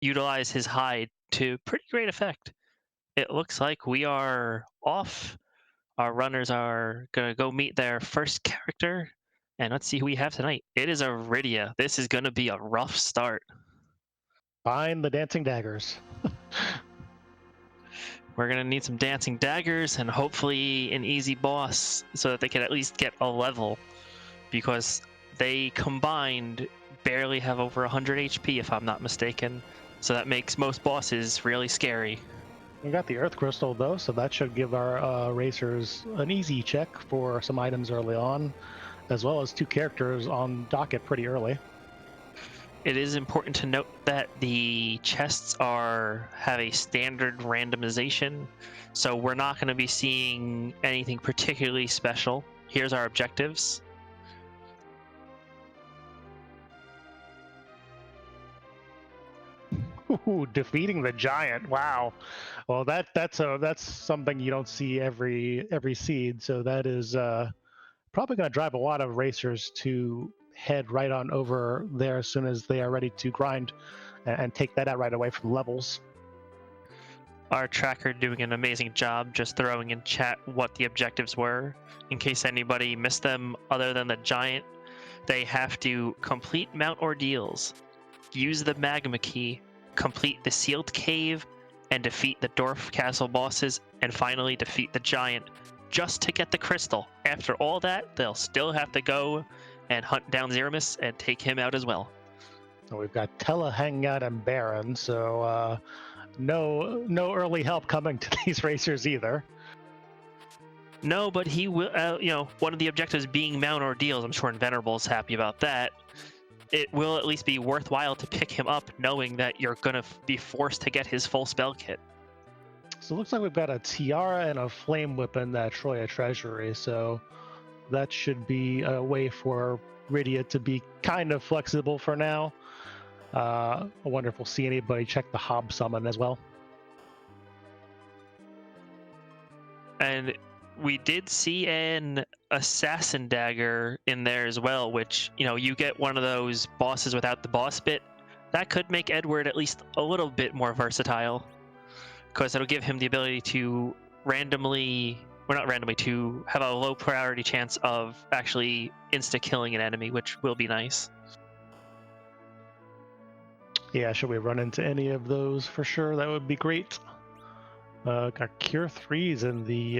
utilize his hide to pretty great effect. It looks like we are off. Our runners are gonna go meet their first character, and let's see who we have tonight. It is Iridia. This is gonna be a rough start. Find the dancing daggers. We're gonna need some dancing daggers and hopefully an easy boss so that they can at least get a level, because they combined barely have over 100 HP if I'm not mistaken. So that makes most bosses really scary. We got the Earth Crystal though, so that should give our racers an easy check for some items early on, as well as 2 characters on docket pretty early. It is important to note that the chests have a standard randomization, so we're not going to be seeing anything particularly special. Here's our objectives. Ooh, defeating the giant! Wow. Well, that's something you don't see every seed. So that is probably going to drive a lot of racers to head right on over there as soon as they are ready to grind and take that out right away from levels. Our tracker doing an amazing job just throwing in chat what the objectives were. In case anybody missed them other than the giant, they have to complete Mount Ordeals, use the magma key, complete the sealed cave, and defeat the dwarf castle bosses, and finally defeat the giant just to get the crystal. After all that, they'll still have to go and hunt down Zeramis and take him out as well. So we've got Tella hanging out in Baron, so no early help coming to these racers either. No, but he will, one of the objectives being Mount Ordeals, I'm sure Invenerable's happy about that. It will at least be worthwhile to pick him up knowing that you're going to be forced to get his full spell kit. So it looks like we've got a tiara and a flame whip in that Troya treasury, so that should be a way for Iridia to be kind of flexible for now. I wonder if we'll see anybody check the Hob summon as well. And we did see an assassin dagger in there as well, which, you get one of those bosses without the boss bit. That could make Edward at least a little bit more versatile, because it'll give him the ability to to have a low priority chance of actually insta-killing an enemy, which will be nice. Yeah, should we run into any of those for sure? That would be great. Got Cure 3s in the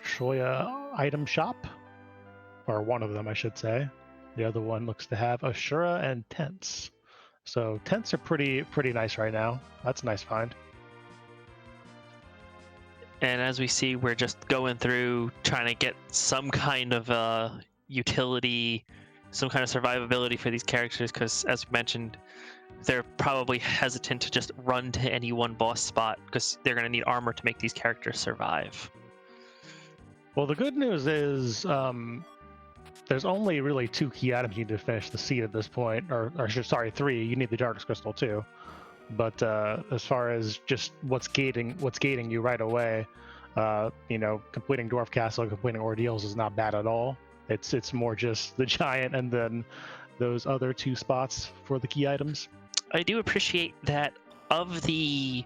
Troya item shop. Or one of them, I should say. The other one looks to have Ashura and Tents. So Tents are pretty nice right now. That's a nice find. And as we see, we're just going through trying to get some kind of utility, some kind of survivability for these characters, because as we mentioned, they're probably hesitant to just run to any one boss spot because they're going to need armor to make these characters survive. Well, the good news is there's only really 2 key items you need to finish the seed at this point, or sorry, 3. You need the Darkness Crystal too. But as far as just what's gating you right away, completing Dwarf Castle, completing Ordeals is not bad at all. It's more just the giant and then those other 2 spots for the key items. I do appreciate that of the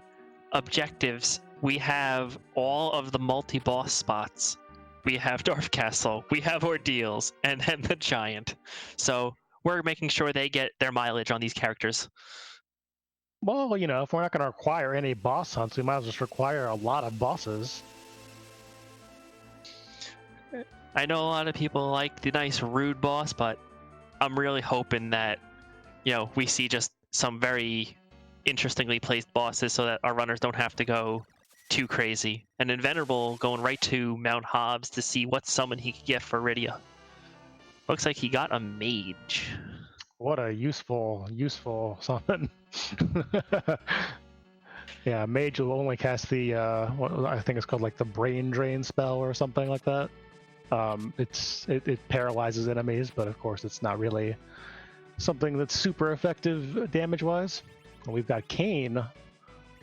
objectives, we have all of the multi-boss spots. We have Dwarf Castle, we have Ordeals, and then the giant. So we're making sure they get their mileage on these characters. Well, if we're not going to require any boss hunts, we might as well just require a lot of bosses. I know a lot of people like the nice rude boss, but I'm really hoping that, we see just some very interestingly placed bosses so that our runners don't have to go too crazy. And Invenerable going right to Mount Hobbs to see what summon he could get for Iridia. Looks like he got a mage. What a useful summon. Yeah, mage will only cast the what I think it's called, like the brain drain spell or something like that. It paralyzes enemies, but of course it's not really something that's super effective damage-wise. And we've got Kmain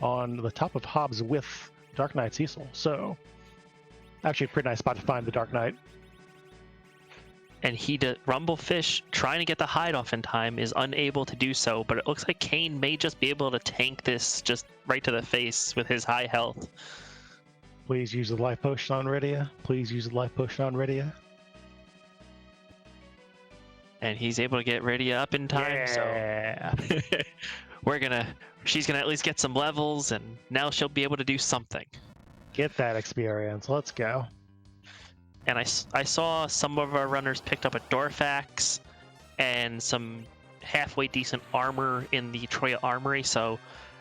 on the top of Hobbs with Dark Knight Cecil, so actually a pretty nice spot to find the Dark Knight. and Rumblefish, trying to get the hide off in time, is unable to do so, but it looks like Kmain may just be able to tank this just right to the face with his high health. Please use the life potion on Rydia. Please use the life potion on Rydia. And he's able to get Rydia up in time, yeah. So she's gonna at least get some levels, and now she'll be able to do something. Get that experience. Let's go. And I saw some of our runners picked up a Dorfax and some halfway decent armor in the Troya Armory, so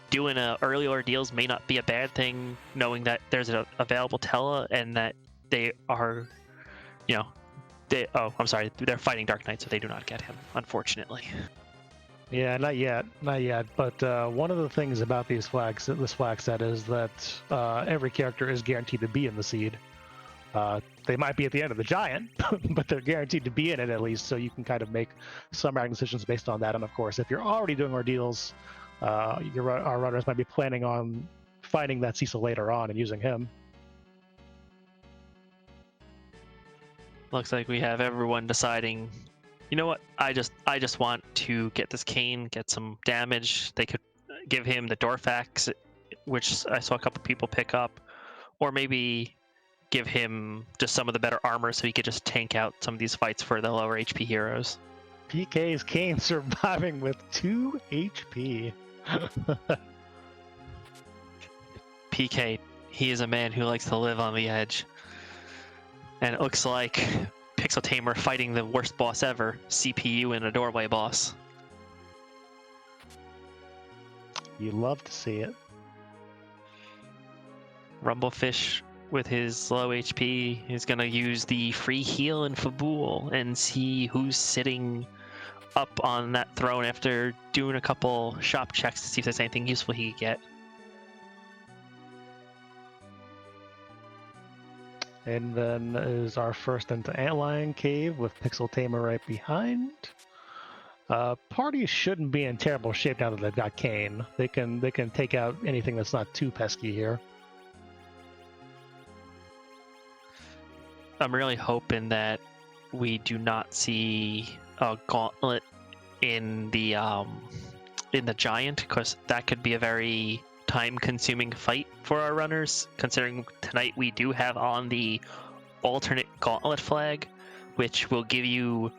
doing early ordeals may not be a bad thing, knowing that there's an available Tela and that they are, I'm sorry, they're fighting Dark Knight, so they do not get him, unfortunately. Yeah, not yet. But one of the things about this flag set is that every character is guaranteed to be in the seed. They might be at the end of the giant, but they're guaranteed to be in it at least, so you can kind of make some random decisions based on that. And of course, if you're already doing ordeals, our runners might be planning on finding that Cecil later on and using him. Looks like we have everyone deciding, you know what, I just want to get this Kane, get some damage. They could give him the Dorfax, which I saw a couple people pick up, or maybe give him just some of the better armor so he could just tank out some of these fights for the lower HP heroes. PK's Kane surviving with 2 HP. PK, he is a man who likes to live on the edge. And it looks like Pixel Tamer fighting the worst boss ever, CPU in a doorway boss. You love to see it. Rumblefish, with his low HP, is going to use the free heal in Fabul and see who's sitting up on that throne after doing a couple shop checks to see if there's anything useful he could get. And then is our first into Antlion Cave with Pixel Tamer right behind. Party shouldn't be in terrible shape now that they've got Kane. They can take out anything that's not too pesky here. I'm really hoping that we do not see a gauntlet in the giant, because that could be a very time-consuming fight for our runners, considering tonight we do have on the alternate gauntlet flag, which will give you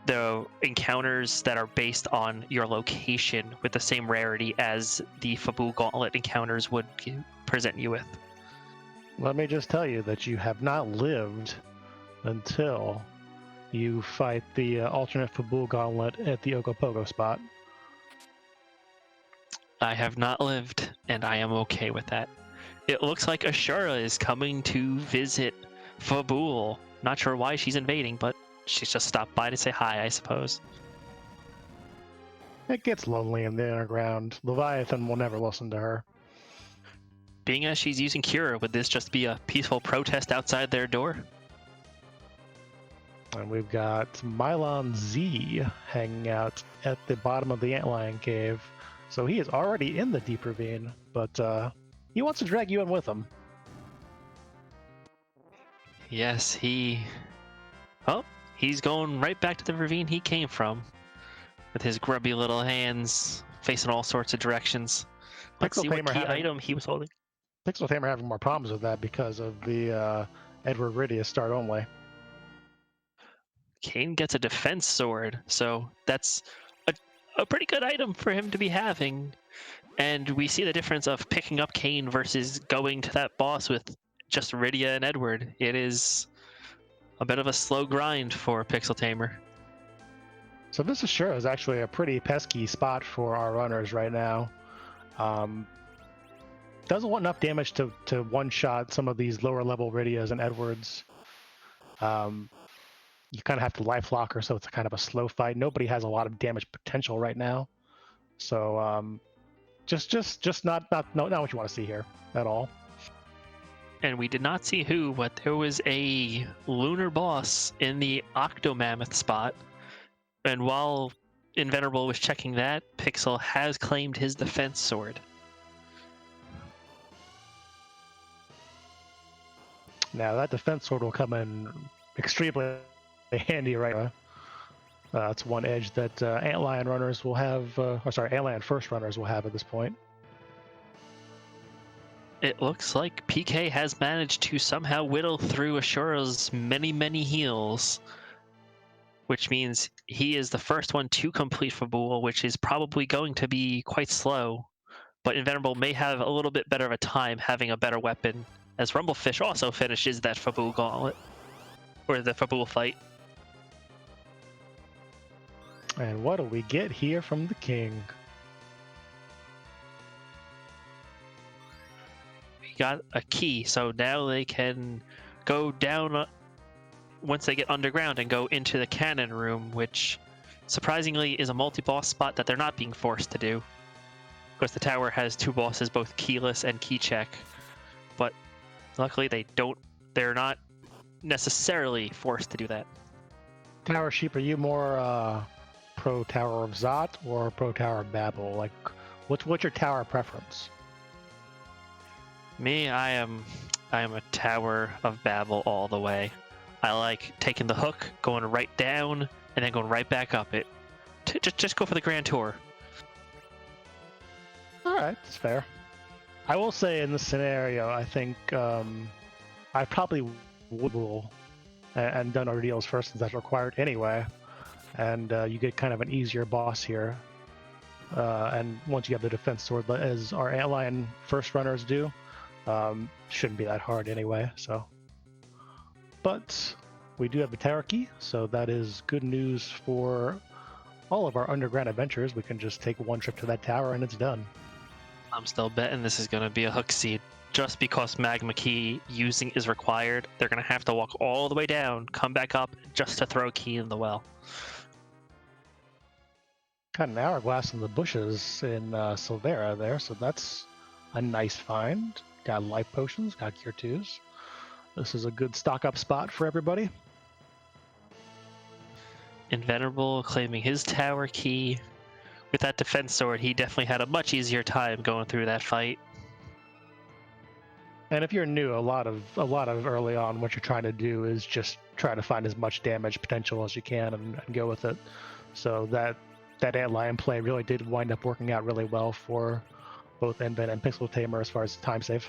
the encounters that are based on your location with the same rarity as the Fabul Gauntlet encounters would present you with. Let me just tell you that you have not lived until you fight the alternate Fabul Gauntlet at the Ogopogo spot. I have not lived, and I am okay with that. It looks like Ashura is coming to visit Fabul. Not sure why she's invading, but she's just stopped by to say hi, I suppose. It gets lonely in the underground. Leviathan will never listen to her. Being as she's using Cura, would this just be a peaceful protest outside their door? And we've got Mylon Z hanging out at the bottom of the Antlion Cave. So he is already in the deep ravine, but he wants to drag you in with him. Yes, he's going right back to the ravine he came from, with his grubby little hands facing all sorts of directions. Let's see what key item he was holding. Pixel Tamer having more problems with that because of the Edward Rydia start only. Kane gets a defense sword, so that's a pretty good item for him to be having. And we see the difference of picking up Kane versus going to that boss with just Rydia and Edward. It is a bit of a slow grind for Pixel Tamer. So this is actually a pretty pesky spot for our runners right now. Doesn't want enough damage to one-shot some of these lower-level Rydias and Edwards. You kind of have to life lock her, so it's kind of a slow fight. Nobody has a lot of damage potential right now. So just not what you want to see here at all. And we did not see who, but there was a lunar boss in the Octomammoth spot. And while Invenerable was checking that, Pixel has claimed his defense sword. Now that defense sword will come in extremely handy right now. That's one edge that Antlion runners will have, Antlion first runners will have at this point. It looks like Pkey has managed to somehow whittle through Ashura's many heals, which means he is the first one to complete Fabul, which is probably going to be quite slow. But Invenerable may have a little bit better of a time having a better weapon, as Rumblefish also finishes that Fabul Gauntlet, or the Fabul fight. And what do we get here from the king? We got a key, so now they can go down once they get underground and go into the cannon room, which surprisingly is a multi-boss spot that they're not being forced to do. Because the tower has two bosses, both keyless and key check, but luckily they're not necessarily forced to do that. Tower Sheep, are you more pro Tower of Zot or pro Tower of Babel? Like, what's your tower preference? Me, I am a Tower of Babel all the way. I like taking the hook, going right down, and then going right back up it. Just go for the grand tour. All right, that's fair. I will say in this scenario, I think I probably would rule and done ordeals first, since that's required anyway. And you get kind of an easier boss here. And once you have the defense sword, as our Antlion first runners do, shouldn't be that hard anyway. So, but we do have the tower key, so that is good news for all of our underground adventures. We can just take one trip to that tower and it's done. I'm still betting this is going to be a hook seed. Just because Magma Key using is required, they're going to have to walk all the way down, come back up, just to throw a key in the well. Got an hourglass in the bushes in Silvera there, so that's a nice find. Got life potions, got cure 2s. This is a good stock up spot for everybody. Invenerable claiming his tower key. With that defense sword, he definitely had a much easier time going through that fight. And if you're new, a lot of early on, what you're trying to do is just try to find as much damage potential as you can and go with it. So that Antlion play really did wind up working out really well for both Enven and Pixel Tamer as far as time save.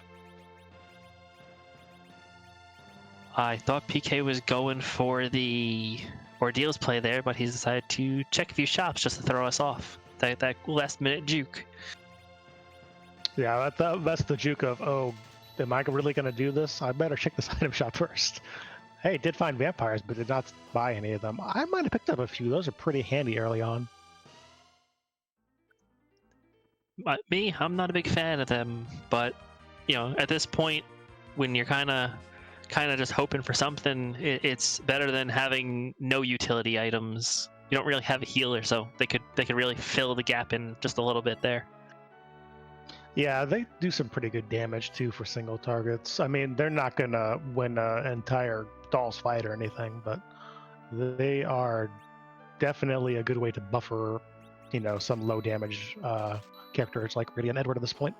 I thought Pkey was going for the ordeals play there, but he's decided to check a few shops just to throw us off. That last minute juke. Yeah, that's the juke of, oh, am I really going to do this? I better check this item shop first. Hey, did find vampires, but did not buy any of them. I might have picked up a few. Those are pretty handy early on. Me, I'm not a big fan of them, but at this point, when you're kind of just hoping for something, it's better than having no utility items. You don't really have a healer, so they could really fill the gap in just a little bit there. Yeah, they do some pretty good damage too for single targets. I mean, they're not gonna win an entire Dolls fight or anything, but they are definitely a good way to buffer, some low damage characters like Radiant Edward at this point.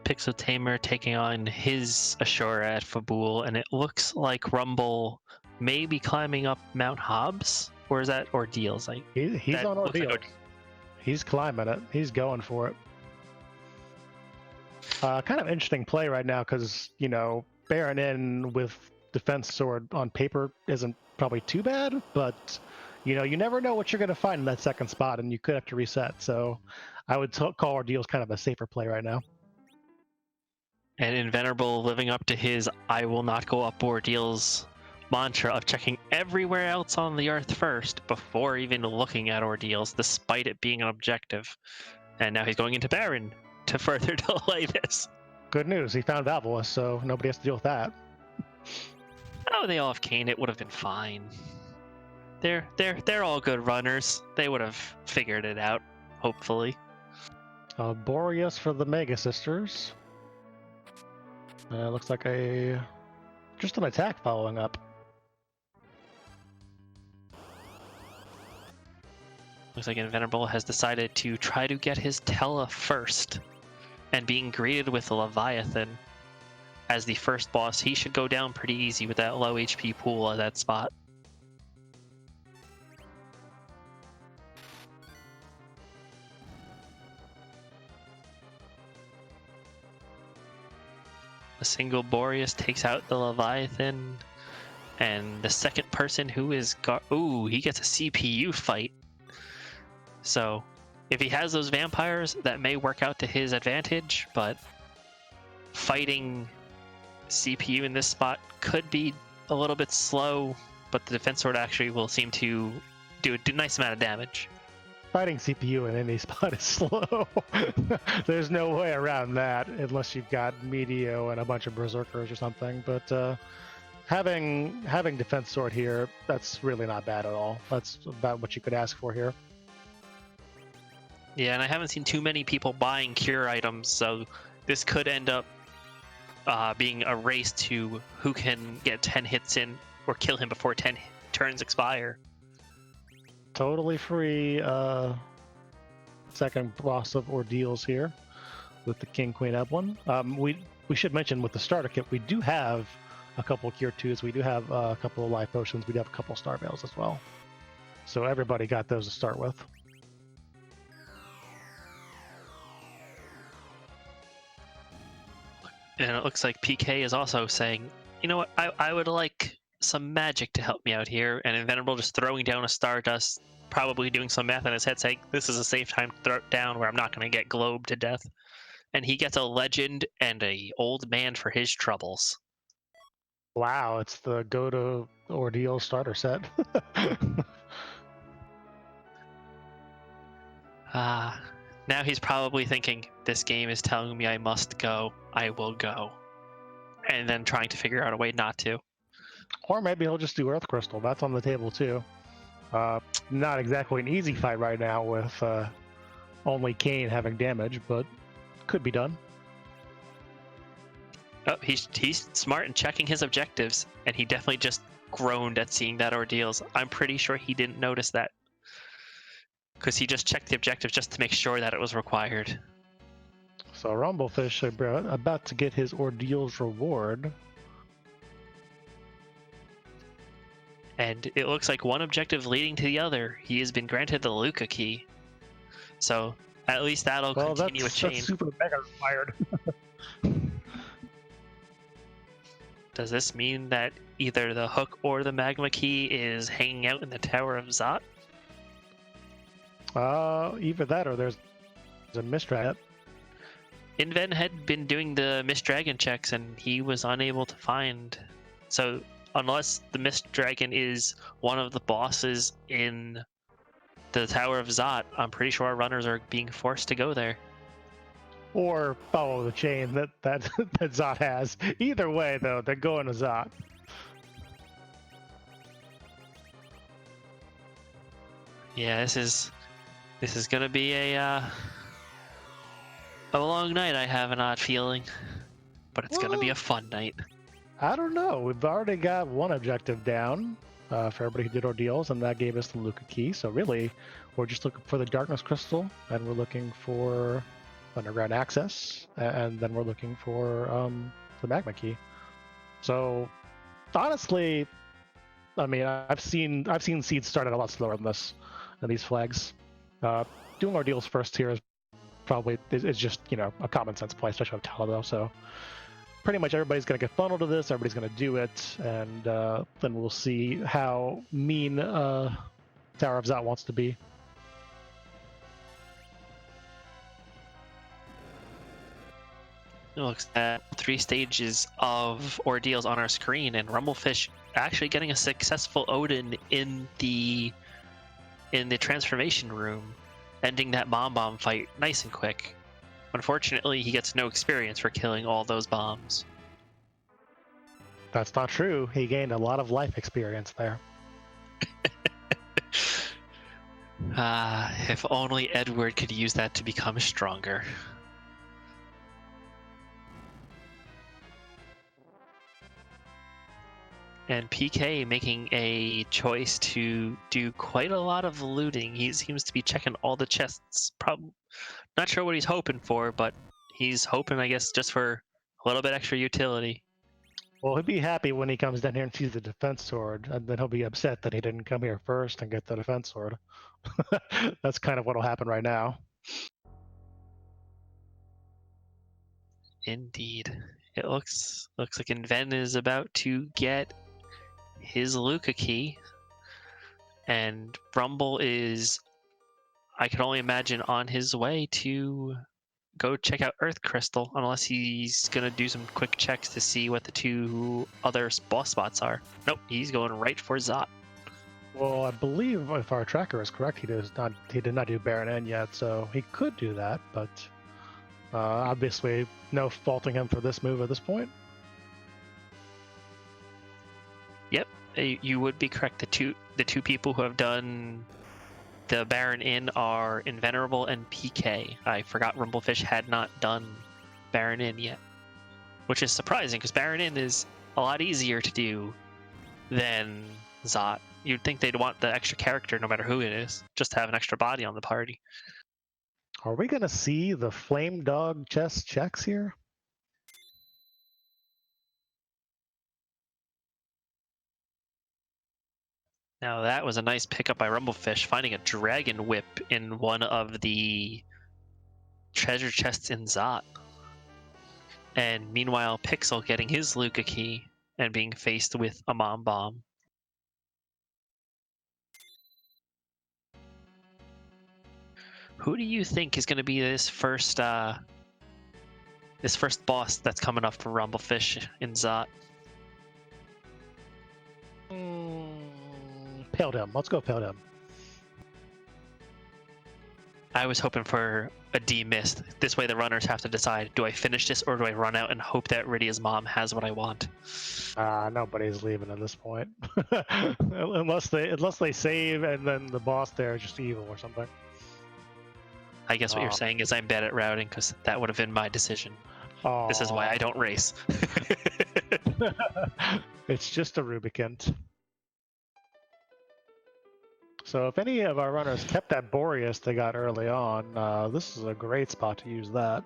Pixel Tamer taking on his Ashura at Fabul, and it looks like Rumble may be climbing up Mount Hobbs, or is that ordeals? He's on ordeals. He's climbing it. He's going for it. Kind of interesting play right now because, bearing in with defense sword on paper isn't probably too bad, but, you never know what you're going to find in that second spot, and you could have to reset. So I would call ordeals kind of a safer play right now. And Invenerable living up to his I will not go up ordeals mantra of checking everywhere else on the earth first before even looking at ordeals, despite it being an objective. And now he's going into Baron to further delay this. Good news, he found Valvola, so nobody has to deal with that. Oh, they all have Kmain, it would have been fine. They're all good runners. They would have figured it out, hopefully. Boreas for the Mega Sisters. Looks like just an attack following up. Looks like Invenerable has decided to try to get his Tella first, and being greeted with Leviathan as the first boss, he should go down pretty easy with that low HP pool at that spot. A single Boreas takes out the Leviathan, and the second person who is ooh, he gets a CPU fight. So if he has those vampires, that may work out to his advantage, but fighting CPU in this spot could be a little bit slow, but the defense sword actually will seem to do a nice amount of damage. Fighting CPU in any spot is slow. There's no way around that unless you've got Meteo and a bunch of Berserkers or something. But having defense sword here, that's really not bad at all. That's about what you could ask for here. Yeah, and I haven't seen too many people buying cure items, so this could end up being a race to who can get 10 hits in or kill him before 10 turns expire. Totally free second boss of ordeals here with the King Queen Eblin. We should mention with the starter kit, we do have a couple cure 2s, we do have a couple of life potions, we do have a couple star veils as well. So everybody got those to start with. And it looks like PK is also saying, you know what, I would like some magic to help me out here. And Invenerable just throwing down a Stardust, probably doing some math in his head, saying this is a safe time to throw it down where I'm not going to get globed to death. And he gets a legend and a old man for his troubles. Wow, it's the go to ordeal starter set. Now he's probably thinking, this game is telling me I must go, I will go. And then trying to figure out a way not to. Or maybe he'll just do Earth Crystal. That's on the table too. Not exactly an easy fight right now with only Kane having damage, but could be done. Oh, he's smart in checking his objectives, and he definitely just groaned at seeing that ordeals. I'm pretty sure he didn't notice that, because he just checked the objectives just to make sure that it was required. So Rumblefish about to get his ordeals reward. And it looks like one objective leading to the other. He has been granted the Luca key. So at least that'll continue a chain. That's super mega required. Does this mean that either the hook or the magma key is hanging out in the Tower of Zot? Either that or there's a Mistrat. Inven had been doing the Mist Dragon checks and he was unable to find. So unless the Mist Dragon is one of the bosses in the Tower of Zot, I'm pretty sure our runners are being forced to go there. Or follow the chain that Zot has. Either way, though, they're going to Zot. Yeah, this is gonna be a long night. I have an odd feeling, but it's gonna be a fun night. I don't know. We've already got one objective down for everybody who did ordeals, and that gave us the Luca key. So really, we're just looking for the Darkness Crystal, and we're looking for underground access, and then we're looking for the Magma key. So honestly, I mean, I've seen seeds started a lot slower than this, than these flags. Doing ordeals first here is probably is just, you know, a common sense play, especially with Talado. So pretty much everybody's going to get funneled to this, everybody's going to do it, and then we'll see how mean Tower of Zot wants to be. It looks at 3 stages of ordeals on our screen, and Rumblefish actually getting a successful Odin in the transformation room, ending that bomb fight nice and quick. Unfortunately, he gets no experience for killing all those bombs. That's not true. He gained a lot of life experience there. If only Edward could use that to become stronger. And PK making a choice to do quite a lot of looting. He seems to be checking all the chests. Not sure what he's hoping for, but he's hoping, I guess, just for a little bit extra utility. Well, he'll be happy when he comes down here and sees the defense sword, and then he'll be upset that he didn't come here first and get the defense sword. That's kind of what'll happen right now. Indeed. It looks like Inven is about to get his Luca key, and Rumble is, I can only imagine, on his way to go check out Earth Crystal, unless he's gonna do some quick checks to see what the two other boss spots are. Nope, he's going right for Zot. Well, I believe if our tracker is correct, he did not do Baron N yet, so he could do that, but obviously no faulting him for this move at this point. Yep, you would be correct. The two people who have done the Baron Inn are Invenerable and Pkey. I forgot Rumblefish had not done Baron Inn yet, which is surprising because Baron Inn is a lot easier to do than Zot. You'd think they'd want the extra character no matter who it is, just to have an extra body on the party. Are we going to see the Flame Dog chest checks here? Now that was a nice pickup by Rumblefish, finding a Dragon Whip in one of the treasure chests in Zot. And meanwhile, Pixel getting his Luca key and being faced with a Mom Bomb. Who do you think is going to be this first boss that's coming up for Rumblefish in Zot? Paledem. Let's go Paledem. I was hoping for a D-Mist. This way the runners have to decide, do I finish this or do I run out and hope that Rydia's mom has what I want? Nobody's leaving at this point. unless they save and then the boss there is just evil or something. I guess what you're saying is I'm bad at routing because that would have been my decision. This is why I don't race. It's just a Rubicant. So if any of our runners kept that Boreas they got early on, this is a great spot to use that.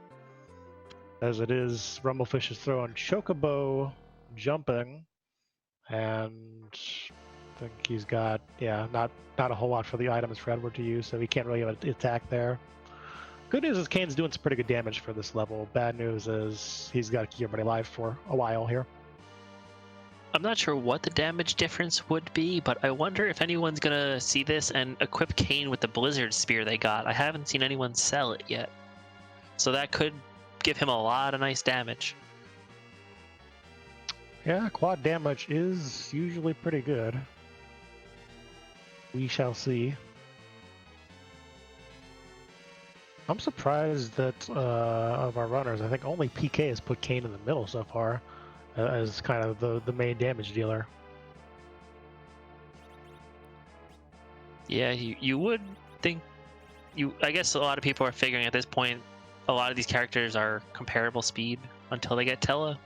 As it is, Rumblefish is throwing Chocobo, jumping, and I think he's got, not a whole lot for the items for Edward to use, so he can't really have an attack there. Good news is Kane's doing some pretty good damage for this level. Bad news is he's got to keep everybody alive for a while here. I'm not sure what the damage difference would be, but I wonder if anyone's gonna see this and equip Kane with the Blizzard Spear they got. I haven't seen anyone sell it yet. So that could give him a lot of nice damage. Yeah, quad damage is usually pretty good. We shall see. I'm surprised that of our runners, I think only Pkey has put Kane in the middle so far. As kind of the main damage dealer. Yeah, you would think I guess a lot of people are figuring at this point a lot of these characters are comparable speed until they get Tella.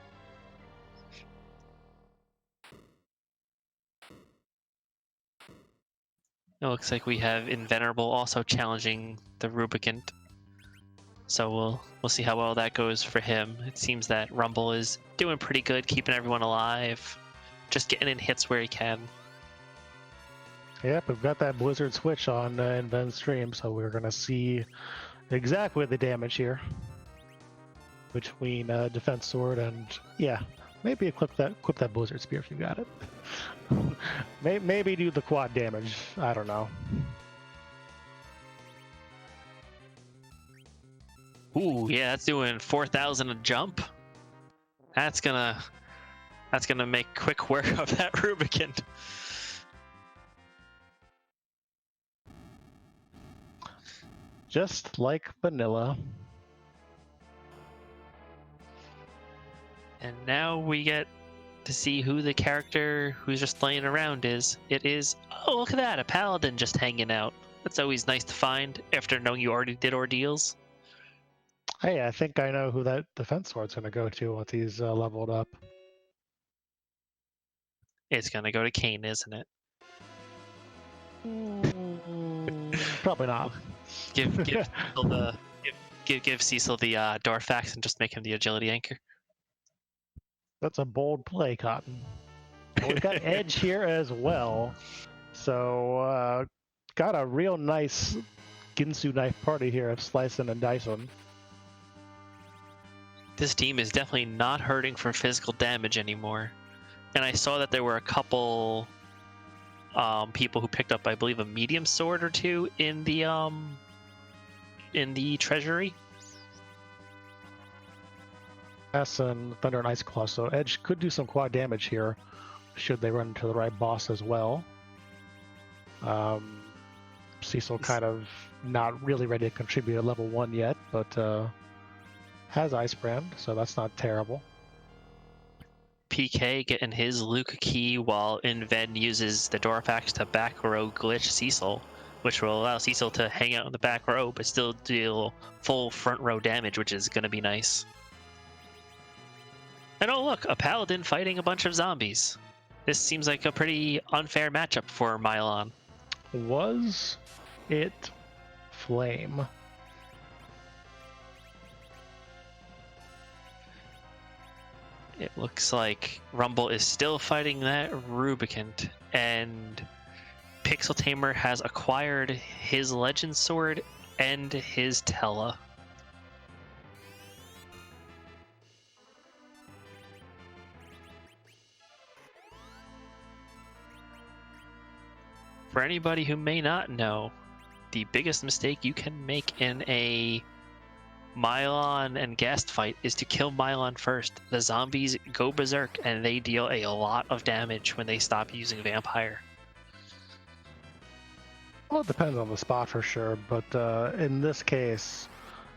It looks like we have Invenerable also challenging the Rubicant. So we'll see how well that goes for him. It seems that Rumble is doing pretty good, keeping everyone alive, just getting in hits where he can. Yep, we've got that Blizzard switch on in Ben's stream, so we're going to see exactly the damage here between Defense Sword and, maybe equip that Blizzard Spear if you got it. Maybe do the quad damage. I don't know. Ooh, yeah, that's doing 4,000 a jump. That's gonna make quick work of that Rubicant. Just like vanilla. And now we get to see who the character who's just laying around is. It is, oh, look at that, a paladin just hanging out. That's always nice to find after knowing you already did ordeals. Hey, I think I know who that Defense Sword's going to go to once he's leveled up. It's going to go to Kane, isn't it? Probably not. Give Cecil the Dorfax and just make him the agility anchor. That's a bold play, Cotton. We've got Edge here as well. So, got a real nice Ginsu knife party here of slicing and dicing. This team is definitely not hurting from physical damage anymore. And I saw that there were a couple people who picked up, I believe, a medium sword or two in the treasury. Yes, and Thunder and Ice Claw. So Edge could do some quad damage here, should they run into the right boss as well. Cecil kind of not really ready to contribute at level 1 yet, but has Ice Brand, so that's not terrible. Pkey getting his Luke key while Inven uses the Dorfax to back row glitch Cecil, which will allow Cecil to hang out in the back row but still deal full front row damage, which is going to be nice. And oh look, a paladin fighting a bunch of zombies. This seems like a pretty unfair matchup for Mylon. Was it Flame? It looks like Rumble is still fighting that Rubicant, and Pixel Tamer has acquired his Legend Sword and his Tella. For anybody who may not know, the biggest mistake you can make in a Mylon and Ghast fight is to kill Mylon first. The zombies go berserk and they deal a lot of damage when they stop using Vampire. Well, it depends on the spot for sure, but in this case,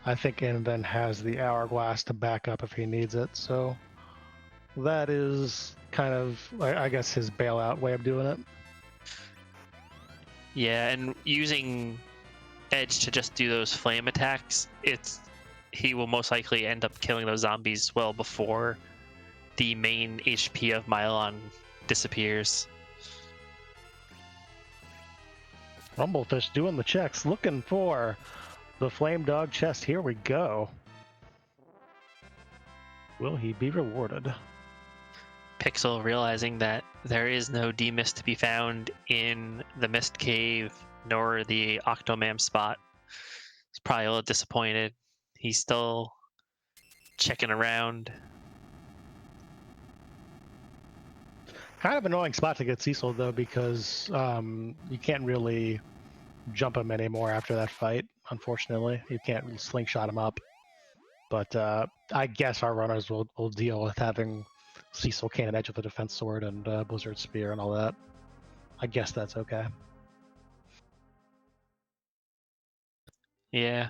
I think Inven has the Hourglass to back up if he needs it, so that is kind of, I guess, his bailout way of doing it. Yeah, and using Edge to just do those flame attacks, he will most likely end up killing those zombies well before the main HP of Mylon disappears. Rumblefish doing the checks, looking for the Flame Dog chest. Here we go. Will he be rewarded? Pixel realizing that there is no D-Mist to be found in the Mist Cave nor the Octomam spot. He's probably a little disappointed. He's still checking around. Kind of annoying spot to get Cecil though, because you can't really jump him anymore after that fight. Unfortunately, you can't really slingshot him up. But I guess our runners will deal with having Cecil Cannon Edge with the Defense Sword and Blizzard Spear and all that. I guess that's okay. Yeah.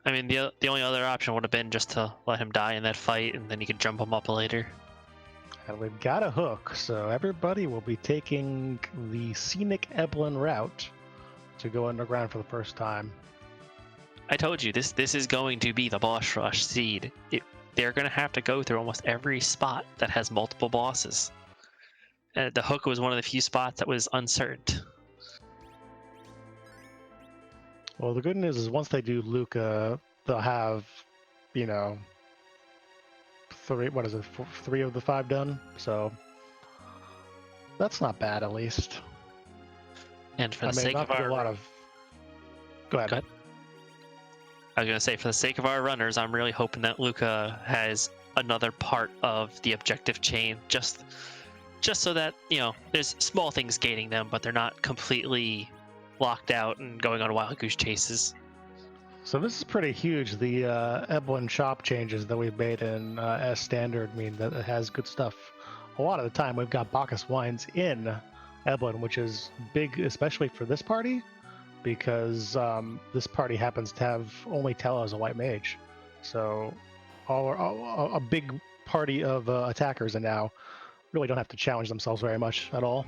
I mean, the only other option would have been just to let him die in that fight, and then you could jump him up later. And we've got a hook, so everybody will be taking the scenic Eblin route to go underground for the first time. I told you, this is going to be the boss rush seed. They're going to have to go through almost every spot that has multiple bosses. And the hook was one of the few spots that was uncertain. Well, the good news is once they do Luca, they'll have, you know, three of the 5 done. So that's not bad, at least. And for the sake of our... Go ahead. I was going to say, for the sake of our runners, I'm really hoping that Luca has another part of the objective chain, just so that, you know, there's small things gating them, but they're not completely locked out and going on wild goose chases. So this is pretty huge. The Eblin shop changes that we've made in Sstandard mean that it has good stuff. A lot of the time we've got Bacchus wines in Eblin, which is big, especially for this party, because this party happens to have only Tella as a white mage. So a big party of attackers and now really don't have to challenge themselves very much at all.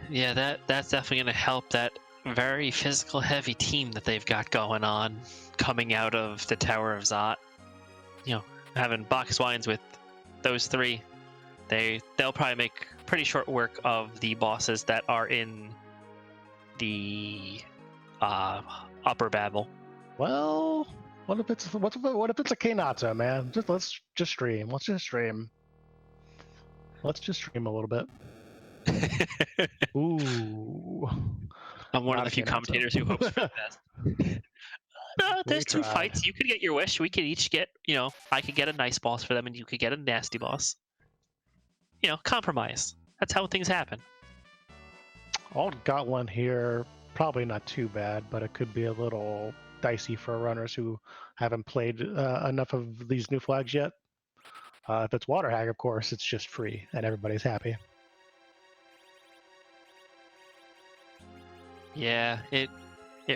Yeah, that's definitely going to help that very physical heavy team that they've got going on coming out of the Tower of Zot. You know, having Bacchus wines with those 3, they'll probably make pretty short work of the bosses that are in the upper Babel. Well, what if it's a Knato, man? Let's just stream. Let's just stream a little bit. Ooh. I'm one of the few commentators who hopes for the best. There's two tried. fights. You could get your wish. We could each get, I could get a nice boss for them, and you could get a nasty boss. Compromise. That's how things happen. Old Gauntlet here, probably not too bad, but it could be a little dicey for runners who haven't played enough of these new flags yet. If it's Water Hag, of course, it's just free, and everybody's happy. Yeah, it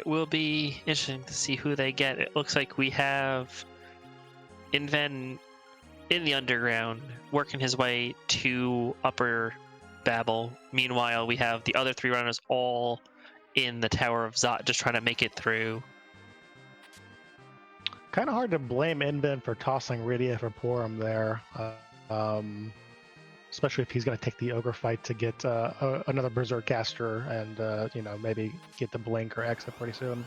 will be interesting to see who they get. It looks like we have Inven in the underground, working his way to Upper Babel. Meanwhile, we have the other three runners all in the Tower of Zot, just trying to make it through. Kind of hard to blame Inven for tossing Rydia for Porum there, especially if he's going to take the Ogre fight to get another Berserk caster and maybe get the Blink or exit pretty soon.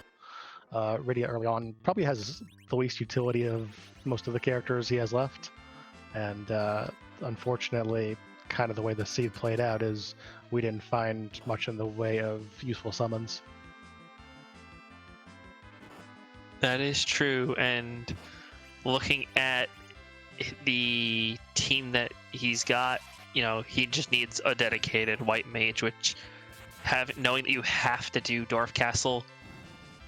Rydia early on probably has the least utility of most of the characters he has left, and unfortunately, kind of the way the seed played out is we didn't find much in the way of useful summons. That is true, and looking at the team that he's got, he just needs a dedicated white mage, which knowing that you have to do Dwarf Castle,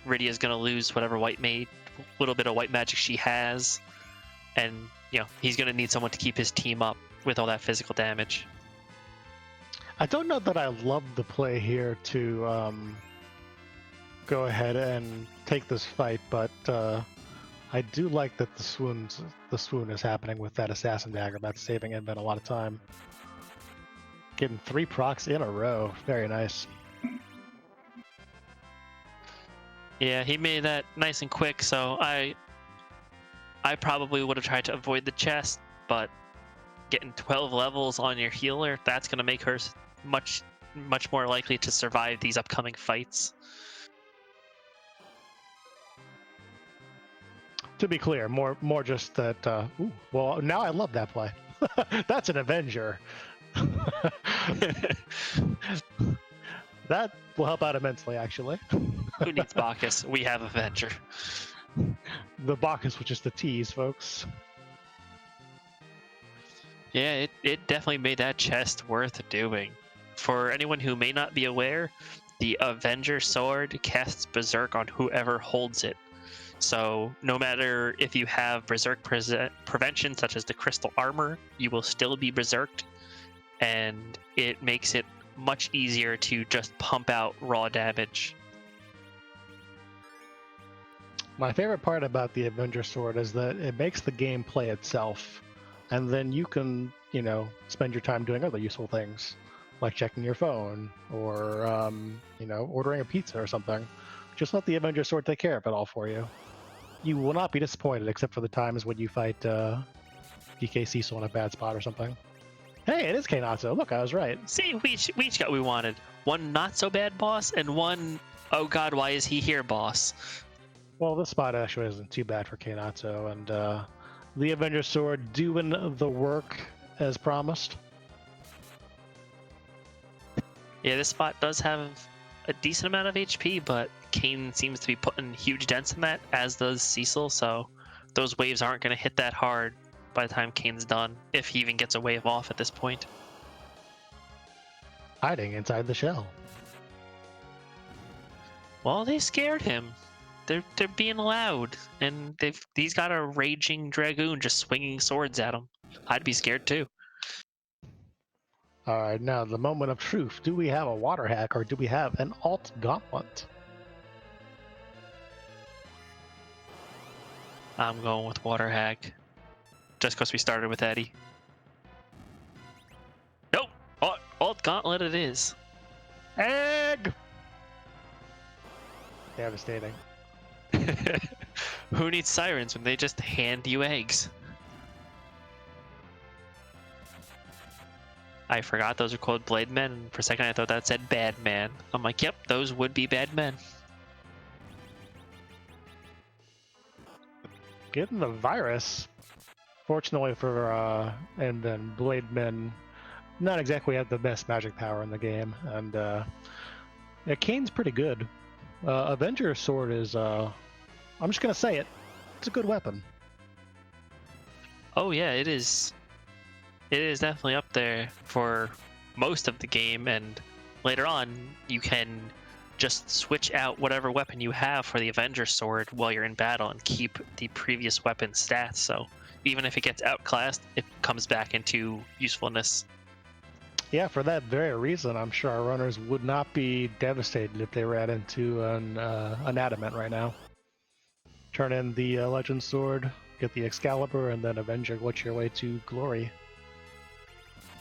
Rydia's going to lose whatever little bit of white magic she has, and he's going to need someone to keep his team up with all that physical damage. I don't know that I love the play here to go ahead and take this fight, but I do like that the swoon is happening with that assassin dagger. That's saving Inven a lot of time. Getting 3 procs in a row, very nice. Yeah, he made that nice and quick, so I probably would have tried to avoid the chest, but getting 12 levels on your healer, that's going to make her much more likely to survive these upcoming fights. To be clear, more just that. Well, now I love that play. That's an Avenger. That will help out immensely, actually. Who needs Bacchus? We have Avenger. The Bacchus, which is the tease, folks. Yeah, it definitely made that chest worth doing. For anyone who may not be aware, the Avenger sword casts Berserk on whoever holds it. So no matter if you have Berserk prevention, such as the Crystal Armor, you will still be Berserked, and it makes it much easier to just pump out raw damage. My favorite part about the Avenger sword is that it makes the game play itself, and then you can, spend your time doing other useful things, like checking your phone or, ordering a pizza or something. Just let the Avenger sword take care of it all for you. You will not be disappointed, except for the times when you fight Pkey Cstandard in a bad spot or something. Hey, it is Knato. Look, I was right. See, we each got what we wanted. One not so bad boss, and one, oh god, why is he here boss? Well, this spot actually isn't too bad for Knato, and the Avenger sword doing the work as promised. Yeah, this spot does have a decent amount of HP, but Kane seems to be putting huge dents in that, as does Cecil, so those waves aren't going to hit that hard by the time Kane's done, if he even gets a wave off at this point. Hiding inside the shell. Well, they scared him. They're being loud, and he's got a raging dragoon just swinging swords at him. I'd be scared too. All right, now the moment of truth. Do we have a water hack or do we have an alt gauntlet? I'm going with water hack, just because we started with Eddie. Nope, alt gauntlet it is. Egg! Devastating. Who needs sirens when they just hand you eggs? I forgot those are called Blade Men, and for a second I thought that said Bad Man. I'm like, yep, those would be bad men. Getting the virus. Fortunately for and then Blade Men, not exactly have the best magic power in the game, and yeah, Kane's pretty good. Avenger Sword is I'm just gonna say it. It's a good weapon. Oh yeah, it is. It is definitely up there for most of the game, and later on you can just switch out whatever weapon you have for the Avenger Sword while you're in battle and keep the previous weapon's stats. So even if it gets outclassed, it comes back into usefulness. Yeah, for that very reason, I'm sure our runners would not be devastated if they ran into an adamant right now. Turn in the Legend Sword, get the Excalibur, and then Avenger, what's your way to glory?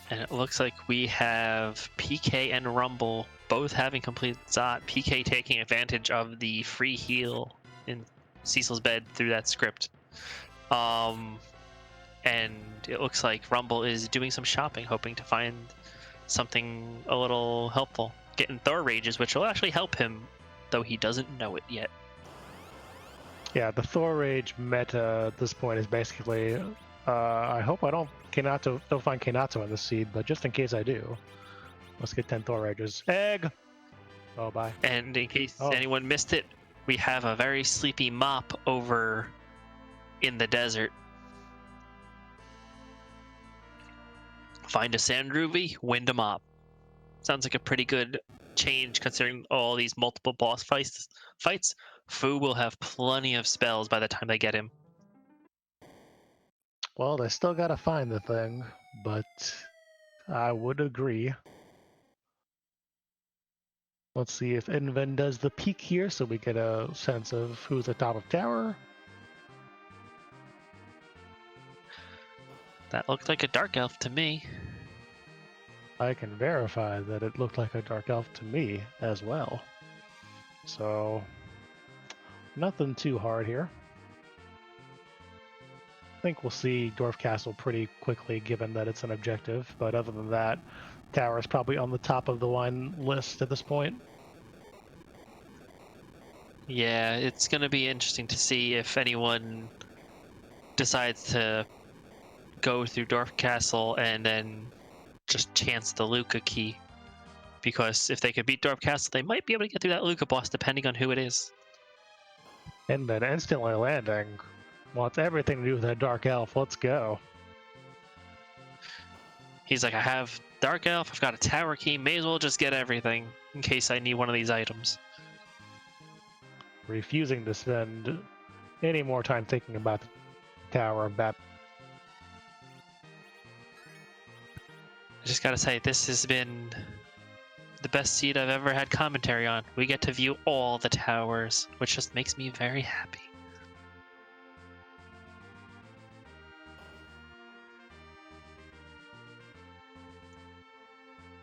And it looks like we have Pkey and Rumble both having completed Zot. Pkey taking advantage of the free heal in Cecil's bed through that script. And it looks like Rumble is doing some shopping, hoping to find something a little helpful. Getting Thor Rages, which will actually help him, though he doesn't know it yet. Yeah, the Thor Rage meta at this point is basically, I hope I don't find Knato in this seed, but just in case I do, let's get 10 Thor Rages. Egg! Oh, bye. And in case anyone missed it, we have a very sleepy Mop over in the desert. Find a Sand Ruby, win a Mop. Sounds like a pretty good change considering all these multiple boss fights. Fu will have plenty of spells by the time they get him. Well, they still gotta find the thing, but I would agree. Let's see if Inven does the peek here so we get a sense of who's at top of tower. That looked like a Dark Elf to me. I can verify that it looked like a Dark Elf to me as well. So, nothing too hard here. I think we'll see Dwarf Castle pretty quickly given that it's an objective, but other than that, tower is probably on the top of the line list at this point. Yeah, it's going to be interesting to see if anyone decides to go through Dwarf Castle and then just chance the Luca key. Because if they could beat Dwarf Castle, they might be able to get through that Luca boss depending on who it is. And then instantly landing wants everything to do with that Dark Elf. Let's go. He's like, I have Dark Elf, I've got a tower key, may as well just get everything in case I need one of these items. Refusing to spend any more time thinking about the tower of Bat. I just gotta say, this has been the best seed I've ever had commentary on. We get to view all the towers, which just makes me very happy.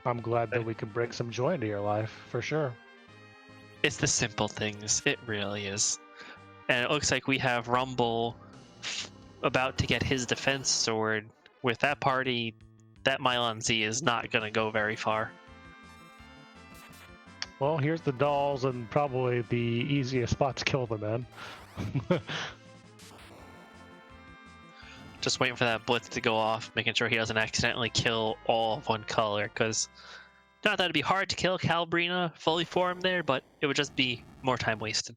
I'm glad that we could bring some joy into your life, for sure. It's the simple things, it really is. And it looks like we have Rumble about to get his defense sword. With that party, that Mylon Z is not going to go very far. Well, here's the dolls and probably the easiest spot to kill them in. Just waiting for that blitz to go off, making sure he doesn't accidentally kill all of one color, because not that it'd be hard to kill Calabrina fully formed there, but it would just be more time wasted.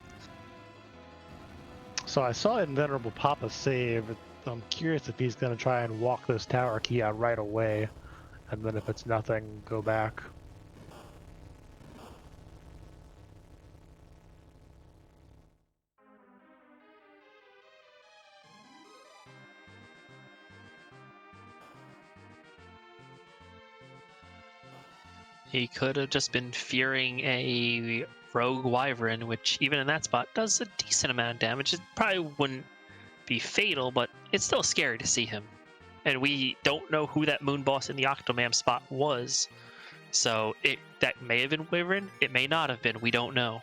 So I saw Invulnerable pop a save. I'm curious if he's going to try and walk this tower key out right away, and then if it's nothing, go back. He could have just been fearing a rogue wyvern, which even in that spot does a decent amount of damage. It probably wouldn't be fatal, but it's still scary to see him. And we don't know who that moon boss in the Octomam spot was. So that may have been wyvern, it may not have been, we don't know.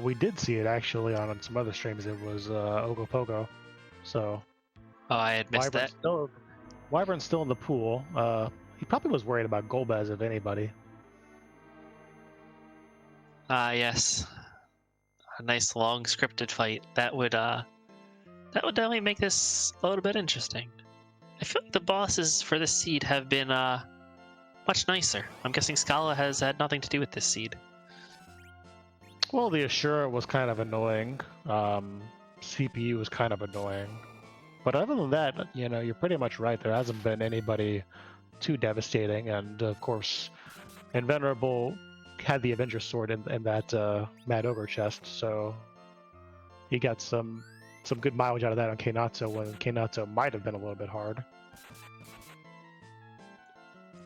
We did see it actually on some other streams. It was Ogopogo. So Oh, I had missed that. Wyvern's still in the pool. He probably was worried about Golbez, if anybody. Yes. A nice long scripted fight. That would definitely make this a little bit interesting. I feel like the bosses for this seed have been much nicer. I'm guessing Scala has had nothing to do with this seed. Well, the Assura was kind of annoying. CPU was kind of annoying. But other than that, you know, you're pretty much right. There hasn't been anybody too devastating. And of course, Invenerable had the Avenger Sword in that Mad Ogre chest, so he got some good mileage out of that on Knato when Knato might have been a little bit hard.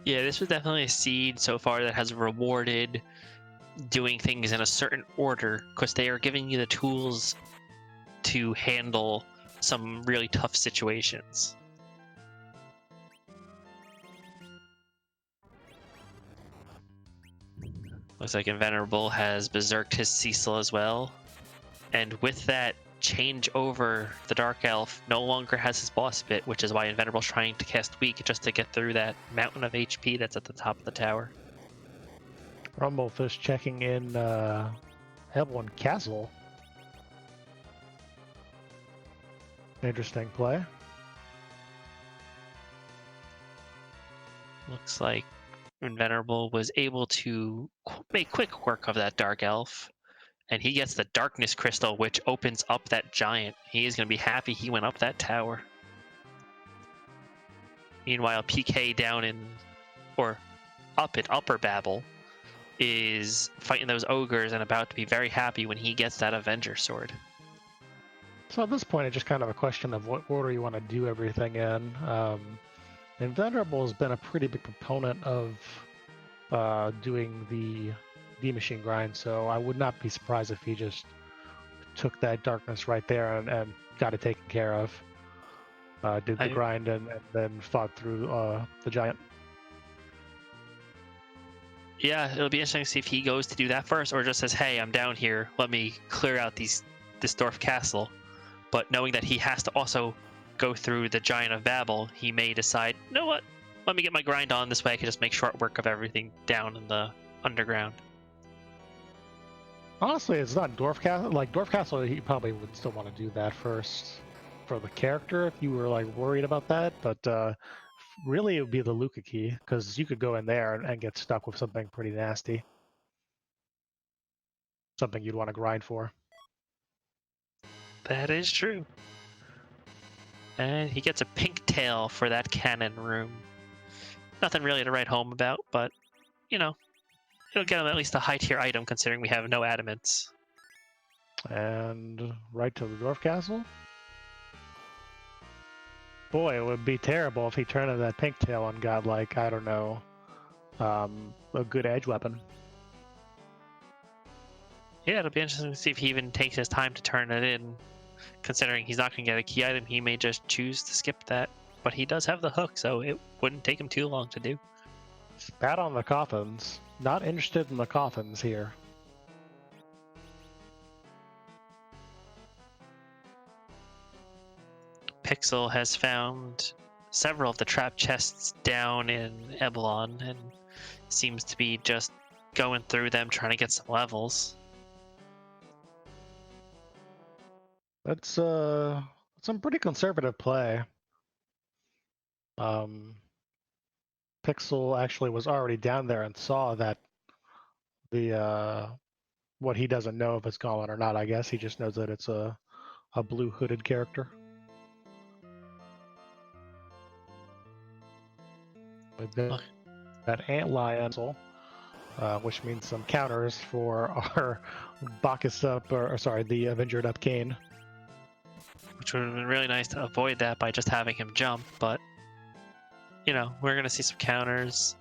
Yeah, this was definitely a seed so far that has rewarded doing things in a certain order, because they are giving you the tools to handle some really tough situations. Looks like Invenerable has berserked his Cecil as well. And with that change over, the Dark Elf no longer has his boss bit, which is why Invenerable's trying to cast Weak just to get through that mountain of HP that's at the top of the tower. Rumblefish checking in Evelyn Castle. Interesting play. Looks like Invenerable was able to make quick work of that Dark Elf. And he gets the Darkness Crystal, which opens up that giant. He is going to be happy he went up that tower. Meanwhile, Pkey down in, or up in Upper Babel, is fighting those ogres and about to be very happy when he gets that Avenger Sword. So at this point, it's just kind of a question of what order you want to do everything in. Invenerable has been a pretty big proponent of doing the D-Machine grind, so I would not be surprised if he just took that darkness right there and got it taken care of. Did the grind and then fought through the giant. Yeah, it'll be interesting to see if he goes to do that first or just says, hey, I'm down here, let me clear out this Dwarf Castle. But knowing that he has to also go through the Giant of Babel, he may decide, you know what, let me get my grind on, this way I can just make short work of everything down in the underground. Honestly, it's not Dwarf Castle. Like, Dwarf Castle, he probably would still want to do that first for the character if you were, like, worried about that. But really, it would be the Luca key, because you could go in there and get stuck with something pretty nasty. Something you'd want to grind for. That is true. And he gets a pink tail for that cannon room. Nothing really to write home about, but, you know, it'll get him at least a high-tier item, considering we have no adamants. And right to the Dwarf Castle? Boy, it would be terrible if he turned into that pink tail and got, like, I don't know, a good edge weapon. Yeah, it'll be interesting to see if he even takes his time to turn it in. Considering he's not going to get a key item, he may just choose to skip that. But he does have the hook, so it wouldn't take him too long to do. Spat on the coffins. Not interested in the coffins here. Pixel has found several of the trap chests down in Ebelon and seems to be just going through them, trying to get some levels. That's some pretty conservative play. Pixel actually was already down there and saw that the what he doesn't know if it's Goblin or not. I guess he just knows that it's a blue hooded character. With that antlion, which means some counters for our Bacchus up, or sorry, the Avenger up Kane. Which would have been really nice to avoid that by just having him jump, but you know, we're going to see some counters,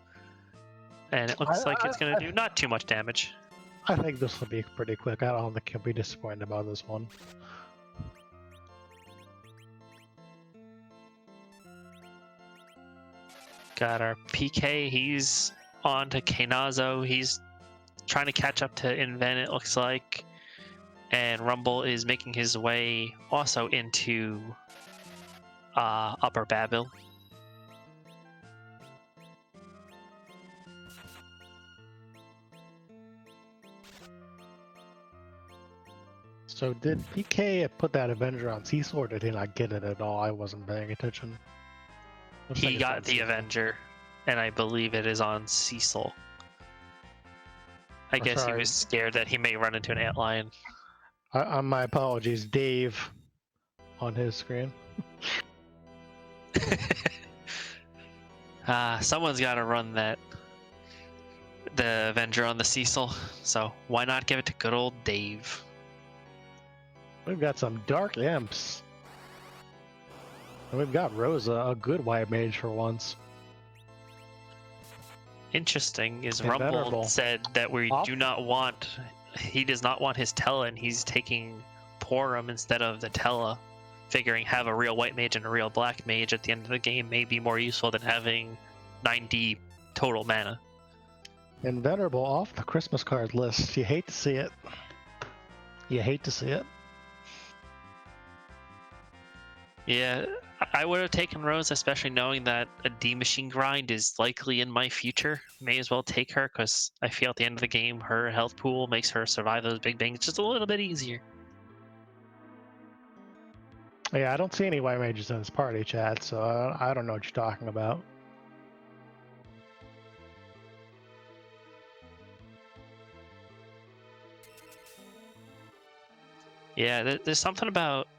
and it looks like it's going to do not too much damage. I think this will be pretty quick. I don't think he'll be disappointed about this one. Got our Pkey, he's on to Knazo, he's trying to catch up to Inven, it looks like. And Rumble is making his way also into Upper Babel. So did Pkey put that Avenger on Cecil, or did he not get it at all? I wasn't paying attention. He got the Avenger, and I believe it is on Cecil. I Or guess he sorry. was scared that he may run into an antlion. My apologies, Dave, on his screen. Someone's got to run the Avenger on the Cecil, so why not give it to good old Dave? We've got some Dark Imps. And we've got Rosa, a good white mage for once. Interesting is Invenerable. Rumble said that we Off. do not want, he does not want his Tella, and he's taking Porum instead of the Tella, figuring have a real white mage and a real black mage at the end of the game may be more useful than having 90 total mana. Invenerable off the Christmas card list. You hate to see it. You hate to see it. Yeah, I would have taken Rose, especially knowing that a D machine grind is likely in my future. May as well take her because I feel at the end of the game her health pool makes her survive those big bangs just a little bit easier. Yeah, I don't see any white mages in this party, Chad, so I don't know what you're talking about. Yeah, there's something about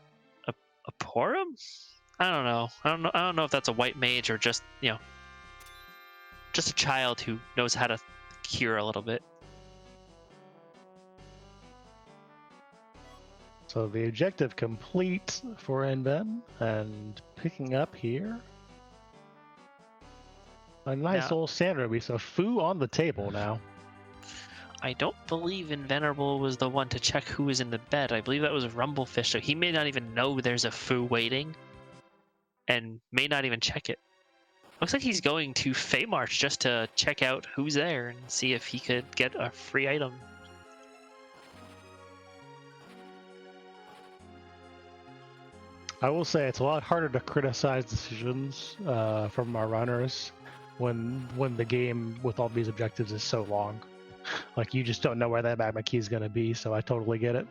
a Porum? I don't know. I don't know if that's a white mage or just, you know, just a child who knows how to cure a little bit. So the objective complete for Inven, and picking up here a nice old Sandruby. So Foo on the table now. I don't believe Invenerable was the one to check who was in the bed. I believe that was Rumblefish, so he may not even know there's a Foo waiting and may not even check it. Looks like he's going to Feymarch just to check out who's there and see if he could get a free item. I will say it's a lot harder to criticize decisions from our runners when the game with all these objectives is so long. Like, you just don't know where that magma key is going to be, so I totally get it.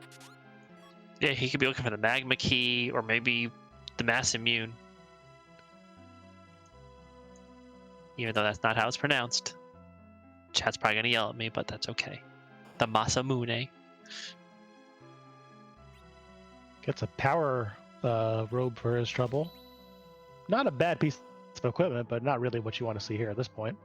Yeah, he could be looking for the magma key or maybe the mass immune. Even though that's not how it's pronounced. Chat's probably gonna yell at me, but that's okay. The Masamune. Gets a power robe for his trouble. Not a bad piece of equipment, but not really what you want to see here at this point.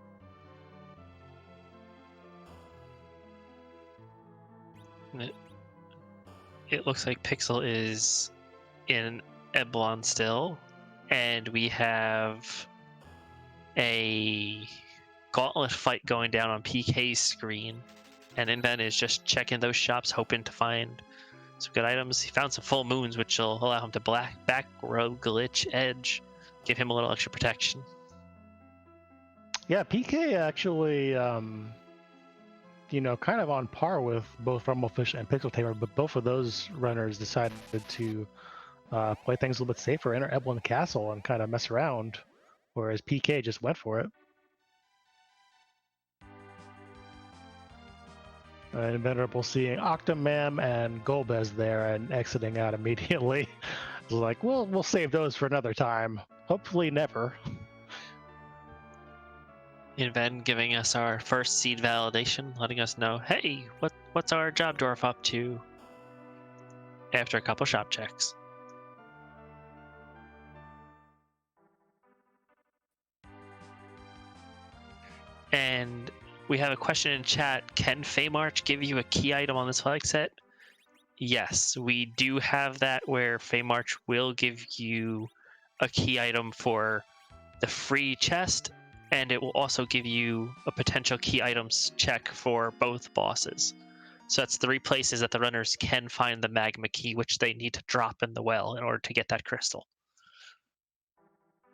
It looks like Pixel is in Eblon still, and we have a gauntlet fight going down on Pkey's screen, and Inven is just checking those shops, hoping to find some good items. He found some full moons, which will allow him to back row glitch edge, give him a little extra protection. Yeah, Pkey actually, kind of on par with both Rumblefish and Pixel Tamer, but both of those runners decided to play things a little bit safer, enter Eblon Castle and kind of mess around, whereas Pkey just went for it. Invenerable seeing Octomam and Golbez there and exiting out immediately. It's like, well, we'll save those for another time. Hopefully never. Inven giving us our first seed validation, letting us know, hey, what's our job dwarf up to after a couple shop checks. And we have a question in chat. Can Feymarch give you a key item on this flag set? Yes, we do have that where Feymarch will give you a key item for the free chest, and it will also give you a potential key items check for both bosses. So that's 3 places that the runners can find the magma key, which they need to drop in the well in order to get that crystal.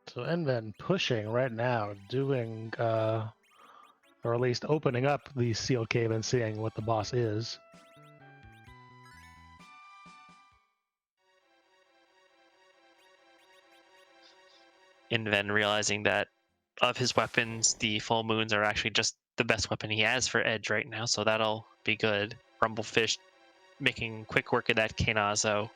So Inven pushing right now, doing, or at least opening up the seal cave and seeing what the boss is. Inven realizing that of his weapons, the full moons are actually just the best weapon he has for edge right now, so that'll be good. Rumblefish making quick work of that Knazo.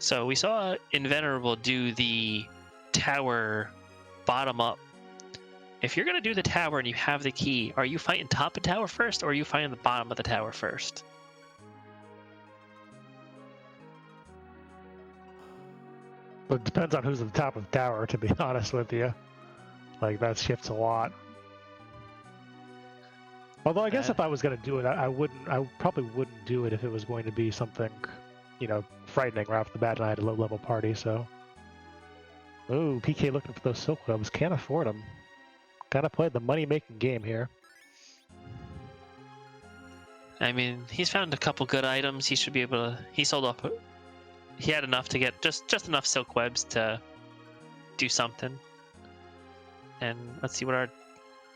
So we saw Invenerable do the tower bottom up. If you're going to do the tower and you have the key, are you fighting top of tower first, or are you fighting the bottom of the tower first? It depends on who's at the top of the tower, to be honest with you. Like, that shifts a lot. Although I guess if I was going to do it, I probably wouldn't do it if it was going to be something, you know, frightening right off the bat and I had a low-level party, so. Ooh, Pkey looking for those silk webs. Can't afford them. Gotta play the money-making game here. I mean, he's found a couple good items. He should be able to... He sold off... He had enough to get just enough silk webs to do something. And let's see what our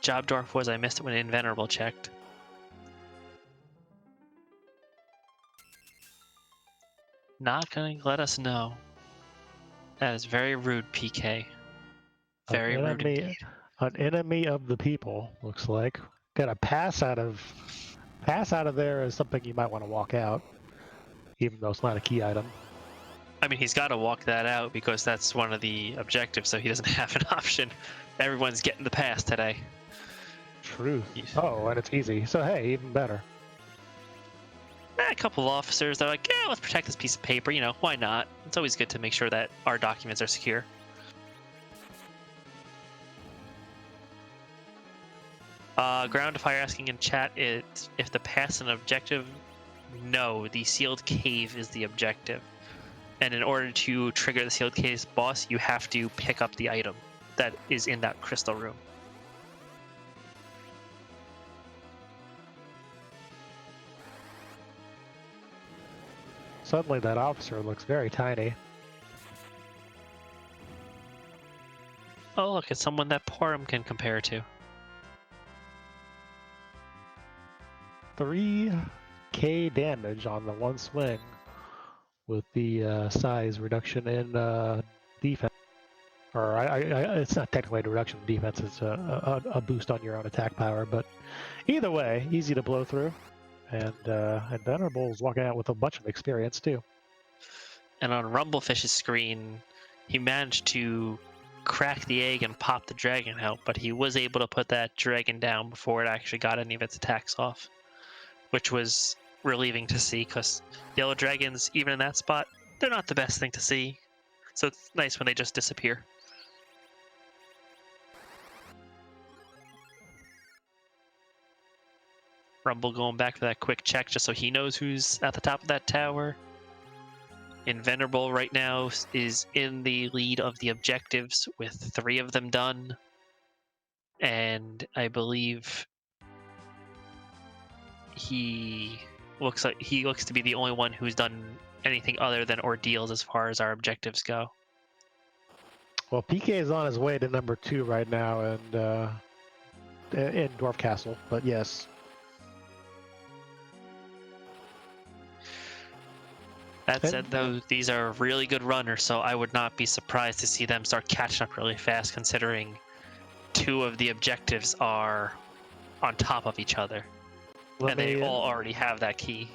job dwarf was. I missed it when Invenerable checked. Not going to let us know. That is very rude, Pkey. Very rude indeed. An enemy of the people, looks like. Got a pass out of there is something you might want to walk out, even though it's not a key item. I mean, he's got to walk that out because that's one of the objectives, so he doesn't have an option. Everyone's getting the pass today. True. Oh, and it's easy. So hey, even better. A couple of officers are like, yeah, let's protect this piece of paper. You know, why not? It's always good to make sure that our documents are secure. Groundify asking in chat if the pass an objective. No, the sealed cave is the objective. And in order to trigger the sealed cave boss, you have to pick up the item that is in that crystal room. Suddenly that officer looks very tiny. Oh, look, it's someone that Porum can compare to. 3k damage on the one swing with the size reduction in defense. Or it's not technically a reduction in defense, it's a boost on your own attack power, but either way, easy to blow through. And Venerable's walking out with a bunch of experience too. And on Rumblefish's screen, he managed to crack the egg and pop the dragon out, but he was able to put that dragon down before it actually got any of its attacks off, which was relieving to see, because yellow dragons, even in that spot, they're not the best thing to see. So it's nice when they just disappear. Rumble going back for that quick check just so he knows who's at the top of that tower. Invenerable right now is in the lead of the objectives with 3 of them done. And I believe he looks to be the only one who's done anything other than ordeals as far as our objectives go. Well, Pkey is on his way to number 2 right now, and in Dwarf Castle, but yes. That said, though, these are really good runners, so I would not be surprised to see them start catching up really fast, considering 2 of the objectives are on top of each other. And they all already have that key.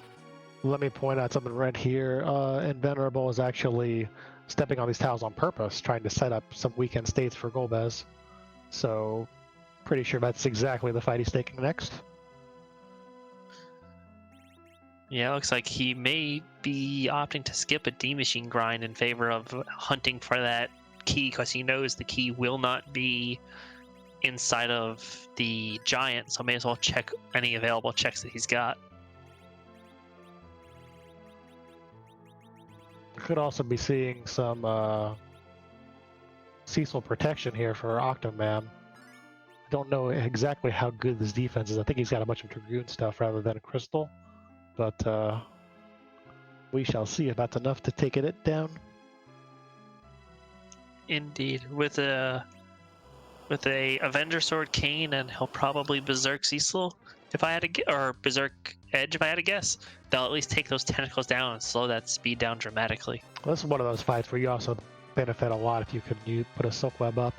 Let me point out something right here. Invenerable is actually stepping on these tiles on purpose, trying to set up some weekend states for Golbez. So, pretty sure that's exactly the fight he's taking next. Yeah, it looks like he may be opting to skip a D-Machine grind in favor of hunting for that key, because he knows the key will not be inside of the giant, so may as well check any available checks that he's got. We could also be seeing some Cecil protection here for Octoman. I don't know exactly how good this defense is. I think he's got a bunch of Dragoon stuff rather than a Crystal. But we shall see if that's enough to take it down. Indeed, with a Avenger Sword Kmain, and he'll probably Berserk Cecil if I had to or Berserk Edge if I had to guess. They'll at least take those tentacles down and slow that speed down dramatically. Well, this is one of those fights where you also benefit a lot if you could put a Silk Web up.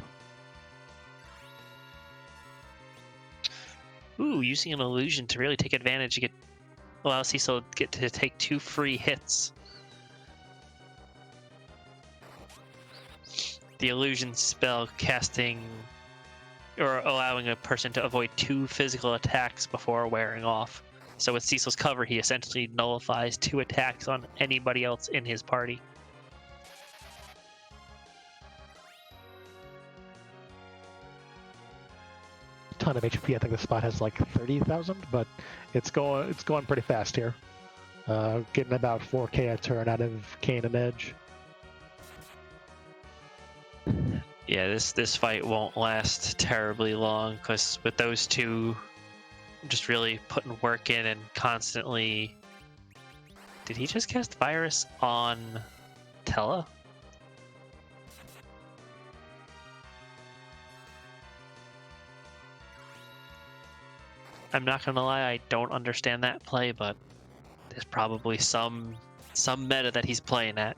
Ooh, using an illusion to really take advantage, allow Cecil to take 2 free hits. the illusion spell casting or allowing a person to avoid 2 physical attacks before wearing off. So with Cecil's cover, he essentially nullifies 2 attacks on anybody else in his party. Ton of HP. I think the spot has like 30,000, but it's going pretty fast here. Getting about 4k a turn out of Kmain and Edge. Yeah, this fight won't last terribly long, because with those two just really putting work in and constantly... Did he just cast Virus on Tella? I'm not gonna lie, I don't understand that play, but there's probably some meta that he's playing at.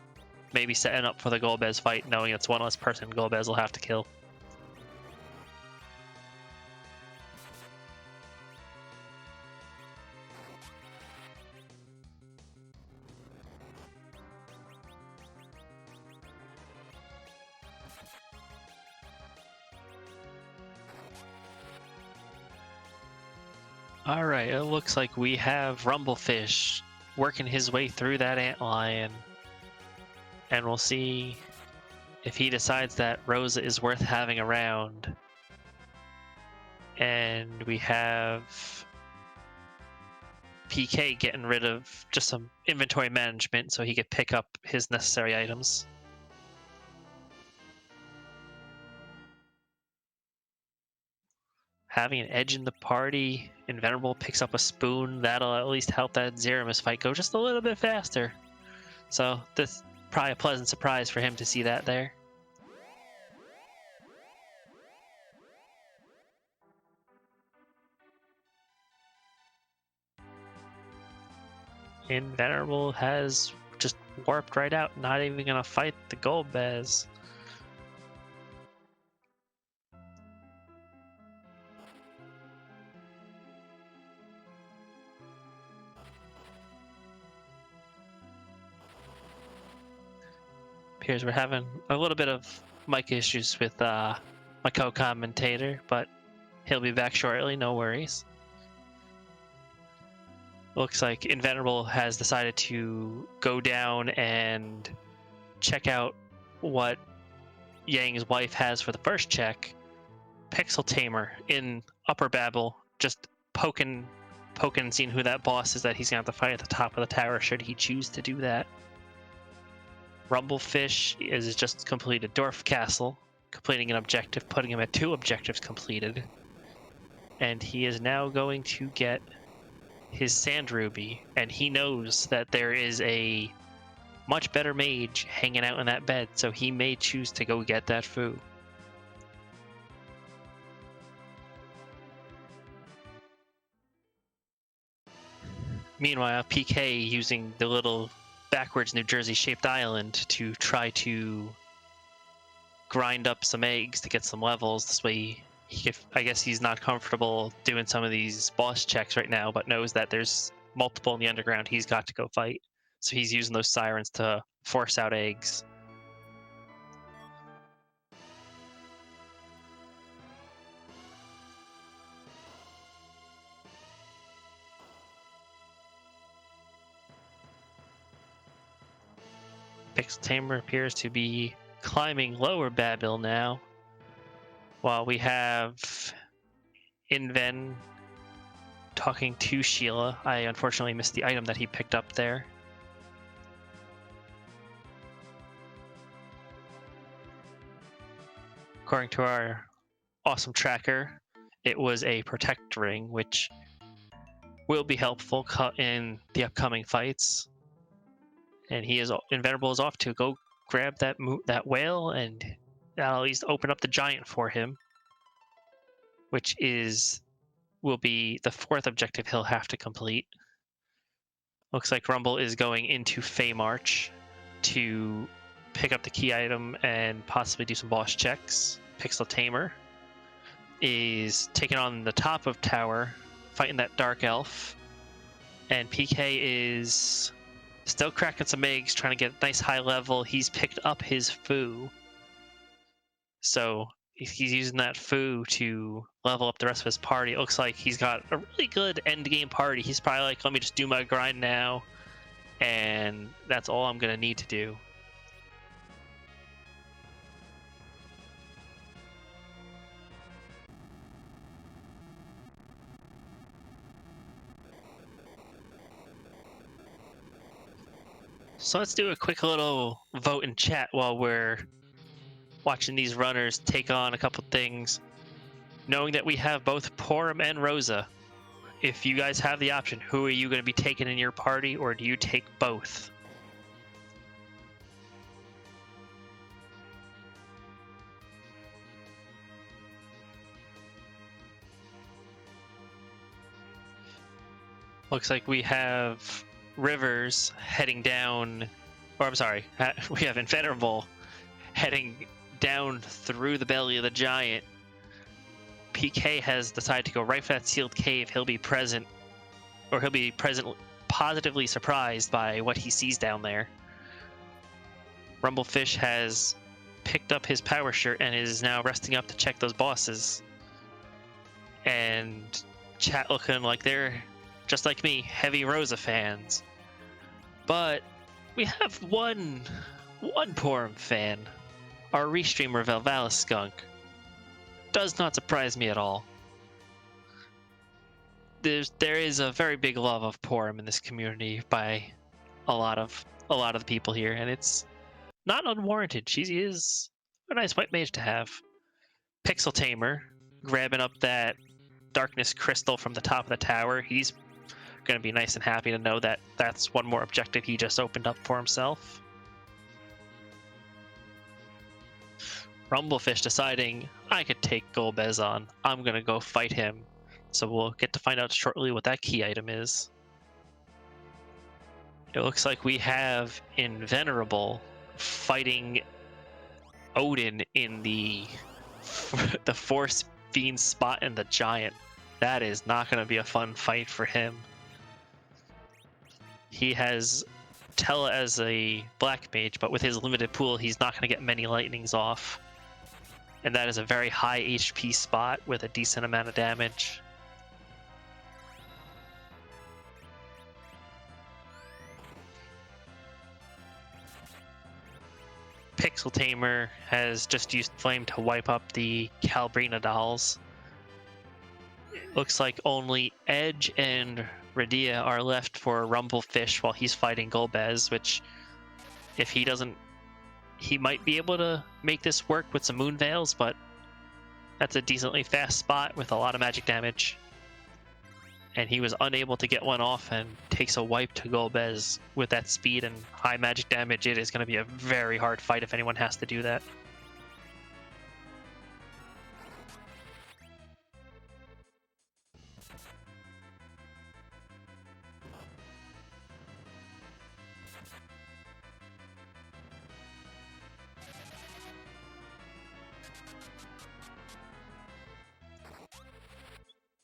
Maybe setting up for the Golbez fight, knowing it's one less person Golbez will have to kill. Alright, it looks like we have Rumblefish working his way through that antlion. And we'll see if he decides that Rosa is worth having around. And we have Pkey getting rid of just some inventory management so he could pick up his necessary items. Having an Edge in the party, Invenerable picks up a spoon, that'll at least help that Zeramis fight go just a little bit faster. So this probably a pleasant surprise for him to see that there. Invenerable has just warped right out, not even gonna fight the Golbez. Appears we're having a little bit of mic issues with my co-commentator, but he'll be back shortly, no worries. Looks like Invenerable has decided to go down and check out what Yang's wife has for the first check. Pixel Tamer in Upper Babel, just poking and seeing who that boss is that he's going to have to fight at the top of the tower should he choose to do that. Rumblefish is just completed Dwarf Castle, completing an objective, putting him at 2 objectives completed. And he is now going to get his Sand Ruby, and he knows that there is a much better mage hanging out in that bed, so he may choose to go get that foo. Meanwhile, Pkey using the little backwards New Jersey shaped island to try to grind up some eggs to get some levels. This way he could, I guess he's not comfortable doing some of these boss checks right now, but knows that there's multiple in the underground he's got to go fight. So he's using those sirens to force out eggs. Pixel Tamer appears to be climbing Lower Babel now, while we have Inven talking to Sheila. I unfortunately missed the item that he picked up there. According to our awesome tracker, it was a Protect Ring, which will be helpful in the upcoming fights. And Invenerable is off to go grab that whale, and that'll at least open up the giant for him, which will be the 4th objective he'll have to complete. Looks like Rumble is going into Feymarch to pick up the key item and possibly do some boss checks. Pixel Tamer is taking on the top of tower, fighting that Dark Elf, and Pkey is still cracking some eggs, trying to get a nice high level. He's picked up his foo. So he's using that foo to level up the rest of his party. It looks like he's got a really good end game party. He's probably like, let me just do my grind now, and that's all I'm gonna need to do. So let's do a quick little vote in chat while we're watching these runners take on a couple things. Knowing that we have both Porum and Rosa, if you guys have the option, who are you going to be taking in your party, or do you take both? Looks like we have Rivers heading down, or I'm sorry, we have Invenerable heading down through the belly of the giant. Pkey has decided to go right for that sealed cave. He'll be present, or he'll be positively surprised by what he sees down there. Rumblefish has picked up his power shirt and is now resting up to check those bosses. And chat looking like they're, just like me, heavy Rosa fans. But we have one Porum fan, our restreamer Valvalis Skunk. Does not surprise me at all. There is a very big love of Porum in this community by a lot of the people here, and it's not unwarranted. She is a nice white mage to have. Pixel Tamer grabbing up that darkness crystal from the top of the tower. He's going to be nice and happy to know that that's one more objective he just opened up for himself. Rumblefish deciding, I could take Golbez on. I'm going to go fight him. So we'll get to find out shortly what that key item is. It looks like we have Invenerable fighting Odin in the Force Fiend spot and the Giant. That is not going to be a fun fight for him. He has Tella as a black mage, but with his limited pool, he's not going to get many lightnings off. And that is a very high HP spot with a decent amount of damage. Pixel Tamer has just used Flame to wipe up the Calbrina dolls. It looks like only Edge and Radia are left for Rumblefish while he's fighting Golbez, which, if he doesn't, he might be able to make this work with some Moon Veils, but that's a decently fast spot with a lot of magic damage. And he was unable to get one off and takes a wipe to Golbez. With that speed and high magic damage, it is going to be a very hard fight if anyone has to do that.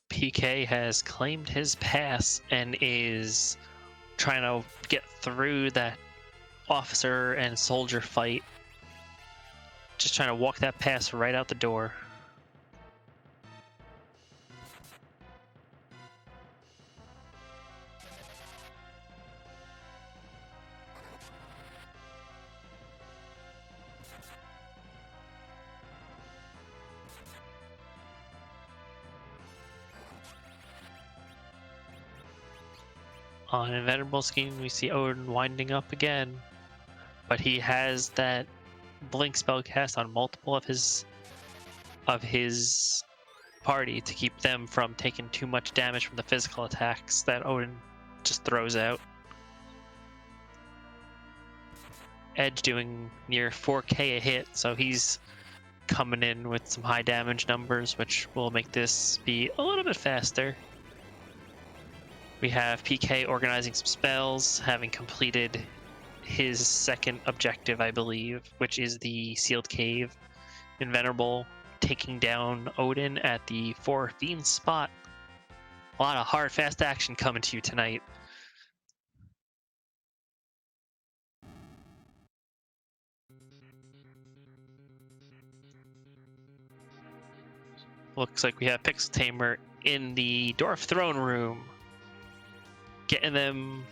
Pkey has claimed his pass and is trying to get through that officer and soldier fight. Just trying to walk that pass right out the door. On Invenerable Scheme, we see Odin winding up again, but he has that blink spell cast on multiple of his party to keep them from taking too much damage from the physical attacks that Odin just throws out. Edge doing near 4k a hit, so he's coming in with some high damage numbers, which will make this be a little bit faster. We have Pkey organizing some spells, having completed his second objective, I believe, which is the Sealed Cave. Invenerable taking down Odin at the 4 Fiend spot. A lot of hard, fast action coming to you tonight. Looks like we have Pixel Tamer in the Dwarf Throne Room, getting them,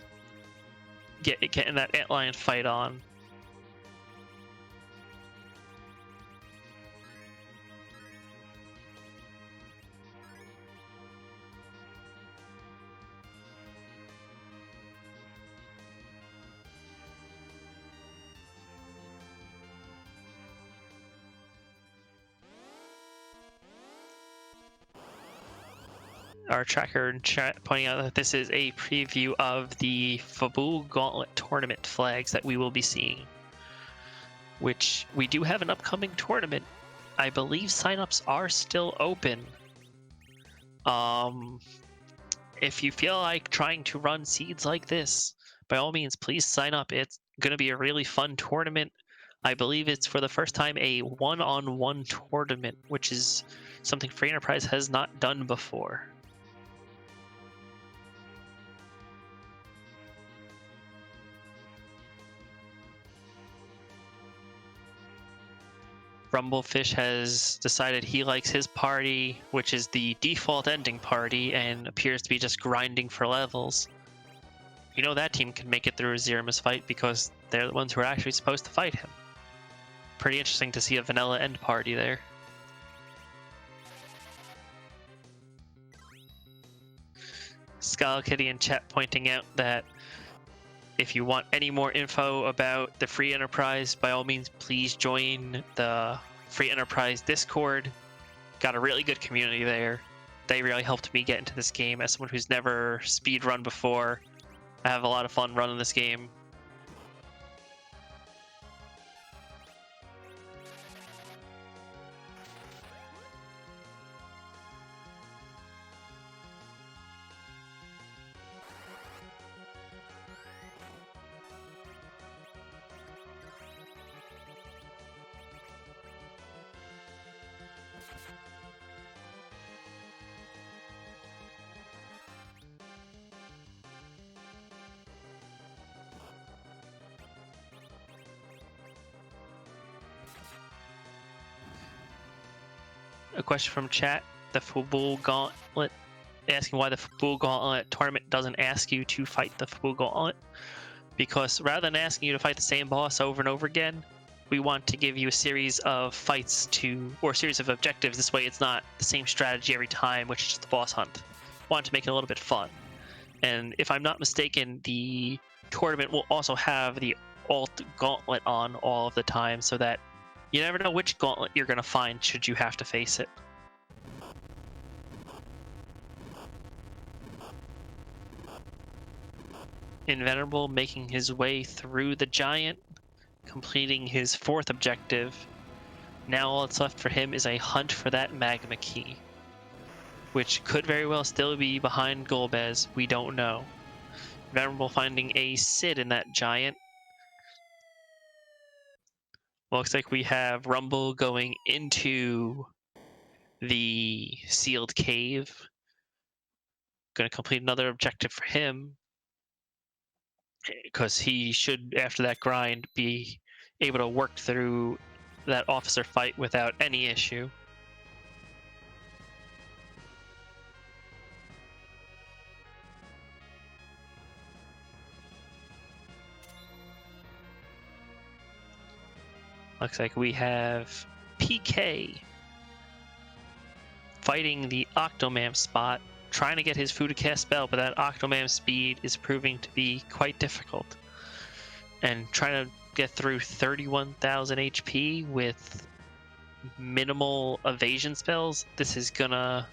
getting that Antlion fight on. Our tracker in chat pointing out that this is a preview of the Fabul Gauntlet tournament flags that we will be seeing, which we do have an upcoming tournament. I believe signups are still open. If you feel like trying to run seeds like this, by all means, please sign up. It's going to be a really fun tournament. I believe it's for the first time a one-on-one tournament, which is something Free Enterprise has not done before. Rumblefish has decided he likes his party, which is the default ending party, and appears to be just grinding for levels. You know that team can make it through a Zero-miss fight because they're the ones who are actually supposed to fight him. Pretty interesting to see a vanilla end party there. Skull Kitty in chat pointing out that if you want any more info about the Free Enterprise, by all means, please join the Free Enterprise Discord. Got a really good community there. They really helped me get into this game as someone who's never speedrun before. I have a lot of fun running this game. A question from chat, the Fabul Gauntlet, asking why the Fabul Gauntlet tournament doesn't ask you to fight the Fabul Gauntlet. Because rather than asking you to fight the same boss over and over again, we want to give you a series of fights or a series of objectives. This way it's not the same strategy every time, which is just the boss hunt. Want to make it a little bit fun. And if I'm not mistaken, the tournament will also have the alt gauntlet on all of the time, so that you never know which gauntlet you're going to find should you have to face it. Invenerable making his way through the giant, completing his 4th objective. Now all that's left for him is a hunt for that magma key, which could very well still be behind Golbez. We don't know. Invenerable finding a Sid in that giant. Looks like we have Rumble going into the sealed cave. Going to complete another objective for him, because he should, after that grind, be able to work through that officer fight without any issue. Looks like we have Pkey fighting the Octomam spot, trying to get his Fudicast spell, but that Octomam speed is proving to be quite difficult. And trying to get through 31,000 HP with minimal evasion spells, this is gonna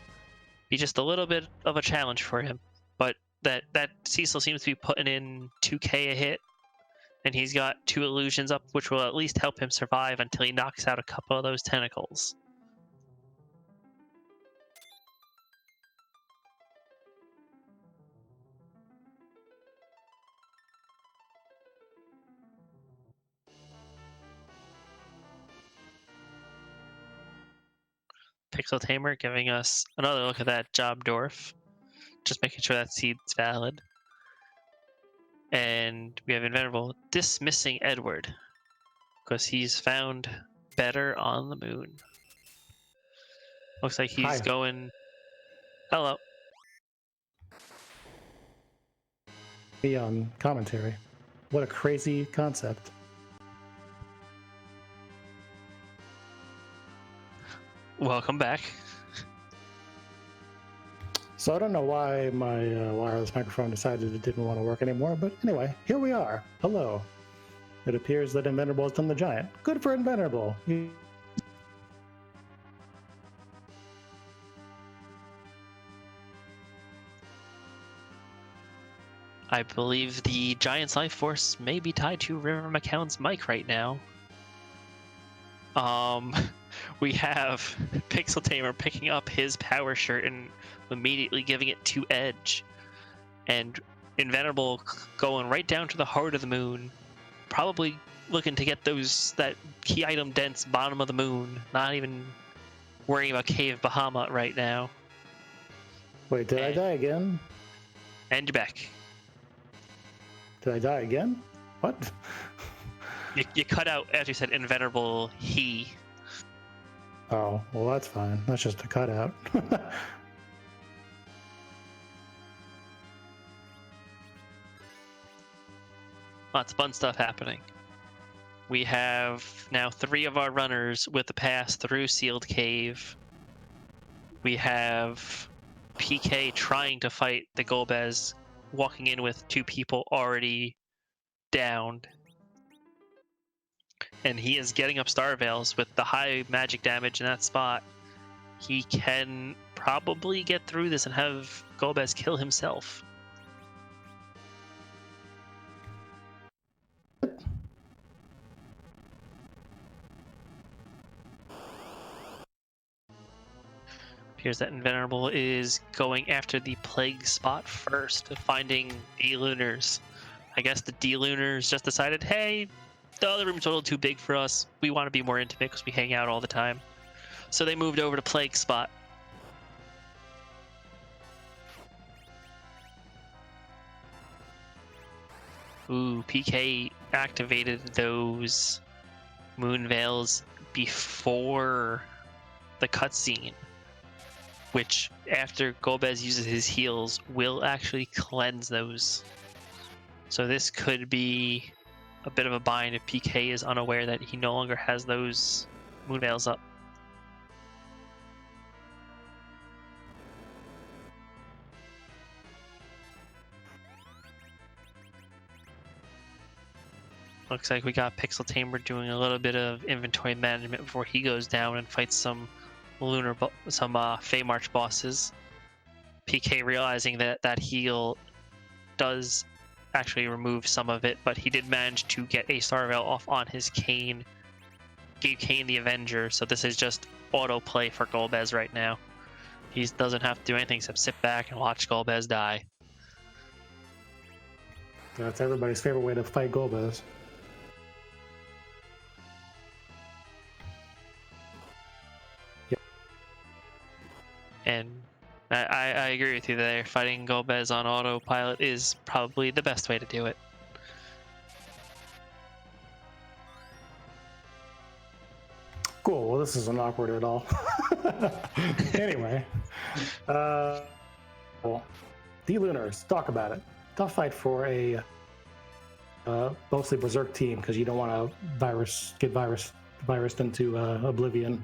be just a little bit of a challenge for him. But that Cecil seems to be putting in 2k a hit, and he's got 2 illusions up, which will at least help him survive until he knocks out a couple of those tentacles. Pixel Tamer giving us another look at that job dwarf, just making sure that seed's valid. And we have Invenerable dismissing Edward, because he's found better on the moon. Looks like he's Hi. going. Hello. Me on commentary. What a crazy concept. Welcome back. So I don't know why my wireless microphone decided it didn't want to work anymore, but anyway, here we are. Hello. It appears that Invenerable has done the giant. Good for Invenerable. I believe the Giant's life force may be tied to River McCown's mic right now. We have Pixel Tamer picking up his power shirt and immediately giving it to Edge. And Invenerable going right down to the heart of the moon, probably looking to get that key item dense bottom of the moon, not even worrying about Cave Bahamut right now. Wait, did I die again? And you're back. Did I die again? What? You cut out as you said Invenerable he. Oh, well that's fine. That's just a cutout. Lots of fun stuff happening. We have now 3 of our runners with the pass through Sealed Cave. We have Pkey trying to fight the Golbez, walking in with 2 people already downed. And he is getting up Star Veils with the high magic damage in that spot. He can probably get through this and have Golbez kill himself. Appears that Invenerable is going after the plague spot first, finding D-Lunars. I guess the D-Lunars just decided, hey, the other room's a little too big for us. We want to be more intimate because we hang out all the time. So they moved over to plague spot. Ooh, Pkey activated those moon veils before the cutscene, which after Golbez uses his heals will actually cleanse those. So this could be a bit of a bind if Pkey is unaware that he no longer has those moon veils up. Looks like we got Pixel Tamer doing a little bit of inventory management before he goes down and fights some Fey March bosses. Pkey realizing that heal does actually remove some of it, but he did manage to get a Star Veil off on his Kane. Gave Kane the Avenger, so this is just autoplay for Golbez right now. He doesn't have to do anything except sit back and watch Golbez die. That's everybody's favorite way to fight Golbez. And I agree with you there. Fighting Golbez on autopilot is probably the best way to do it. Cool. Well, this isn't awkward at all. Anyway, well, D-Lunars, talk about it. Tough fight for a mostly Berserk team because you don't want to get virused into oblivion.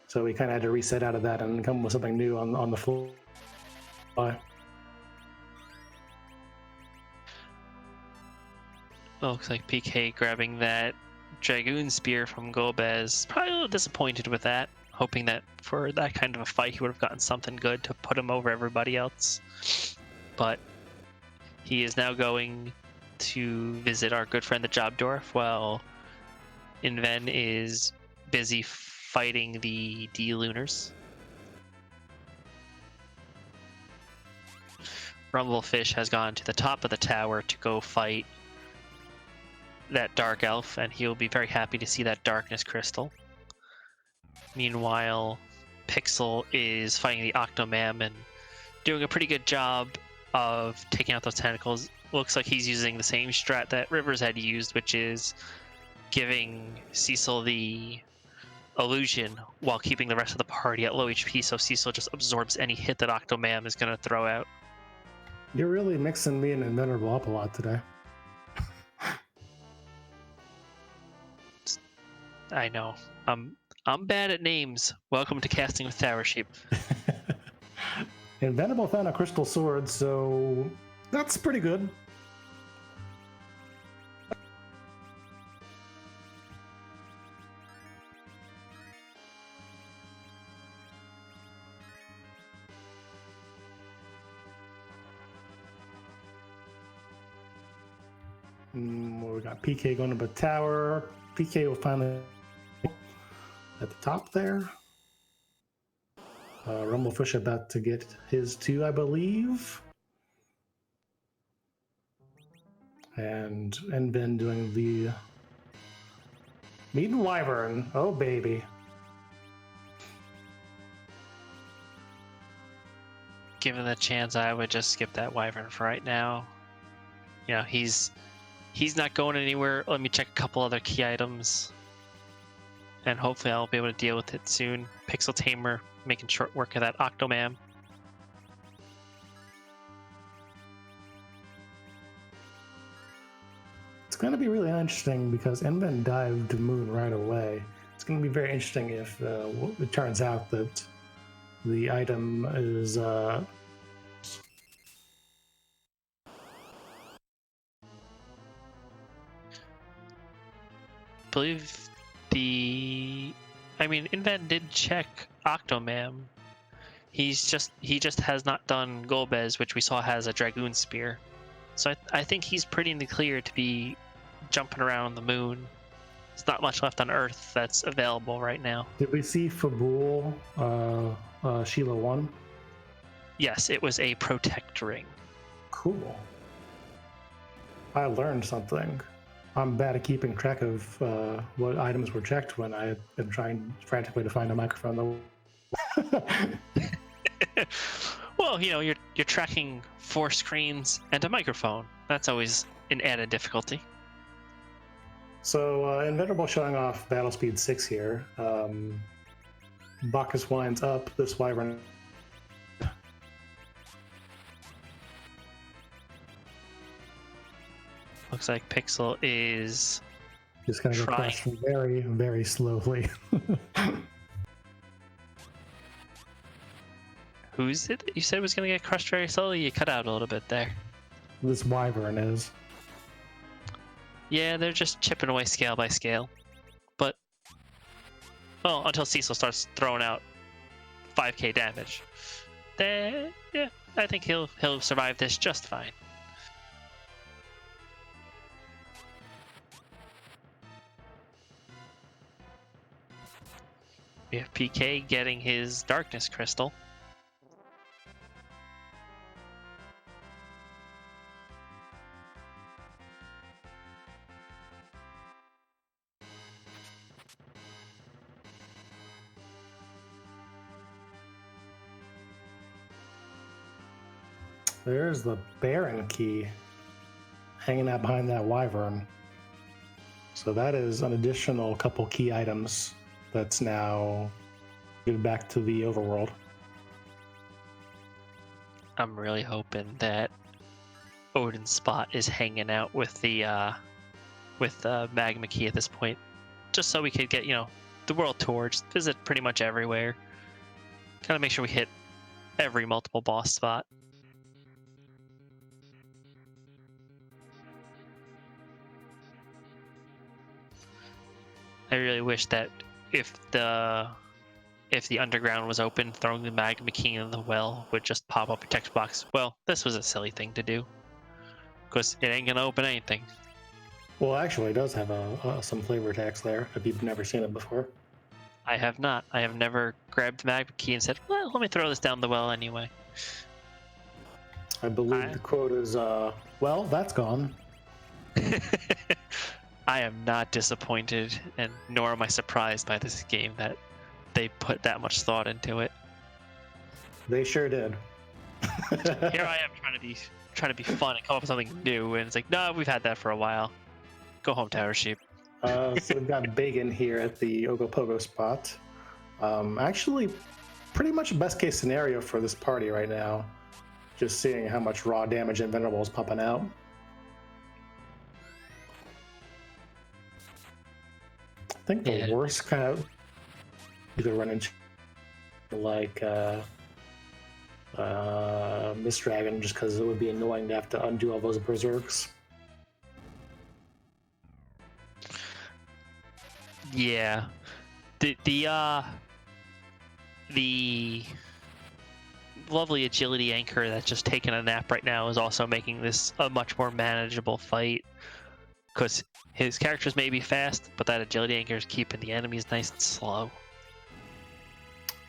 So we kind of had to reset out of that and come with something new on the fly. Looks like Pkey grabbing that Dragoon Spear from Golbez. Probably a little disappointed with that, hoping that for that kind of a fight he would have gotten something good to put him over everybody else. But he is now going to visit our good friend the Jobdorf while Inven is busy fighting the D-Lunars. Rumblefish has gone to the top of the tower to go fight that Dark Elf, and he'll be very happy to see that Darkness Crystal. Meanwhile, Pixel is fighting the Octomam and doing a pretty good job of taking out those tentacles. Looks like he's using the same strat that Rivers had used, which is giving Cecil the illusion while keeping the rest of the party at low HP, so Cecil just absorbs any hit that Octomam is going to throw out. You're really mixing me and Invulnerable up a lot today. I know. I'm bad at names. Welcome to Casting with Tower Sheep. Invulnerable found a crystal sword, so that's pretty good. We got Pkey going to the tower. Pkey will finally at the top there. Rumblefish about to get his too, I believe. And Envin doing the Meat Wyvern. Oh, baby. Given the chance, I would just skip that Wyvern for right now. You know, he's not going anywhere. Let me check a couple other key items. And hopefully I'll be able to deal with it soon. Pixel Tamer, making short work of that Octomam. It's going to be really interesting because Envin dived Moon right away. It's going to be very interesting if it turns out that the item is... believe Inven did check Octomam. He just has not done Golbez, which we saw has a Dragoon Spear. So I think he's pretty in the clear to be jumping around the moon. There's not much left on Earth that's available right now. Did we see Fabul Sheila 1? Yes, it was a Protect Ring. Cool. I learned something. I'm bad at keeping track of what items were checked when I am trying frantically to find a microphone. Well, you know, you're tracking 4 screens and a microphone. That's always an added difficulty. So, Invincible showing off battle speed 6 here. Bacchus winds up this Wyvern. Looks like Pixel is just going to go across very, very slowly. Who's it? You said was going to get crushed very slowly? You cut out a little bit there. This Wyvern is. Yeah, they're just chipping away scale by scale. But, well, until Cecil starts throwing out 5k damage. Then, yeah, I think he'll survive this just fine. We have Pkey getting his Darkness Crystal. There's the Baron key hanging out behind that Wyvern. So that is an additional couple key items that's now given back to the overworld. I'm really hoping that Odin's Spot is hanging out with the Magma Key at this point, just so we could get, you know, the world tour, just visit pretty much everywhere. Kind of make sure we hit every multiple boss spot. I really wish that if the underground was open, throwing the Magma Key in the well would just pop up a text box. Well, this was a silly thing to do, because it ain't gonna open anything. Well, actually, it does have some flavor text there, if you've never seen it before. I have not. I have never grabbed the Magma Key and said, well, let me throw this down the well anyway. I believe the quote is, well, that's gone. I am not disappointed, and nor am I surprised by this game that they put that much thought into it. They sure did. Here I am trying to be fun and come up with something new, and it's like, no, we've had that for a while. Go home, Tower Sheep. So we've got Bacon here at the Ogopogo spot. Actually, pretty much best case scenario for this party right now. Just seeing how much raw damage Invenerable is pumping out. I think the worst kind of either run into like Mist Dragon, just because it would be annoying to have to undo all those berserks. Yeah, the lovely agility anchor that's just taking a nap right now is also making this a much more manageable fight, because his characters may be fast, but that agility anchor is keeping the enemies nice and slow.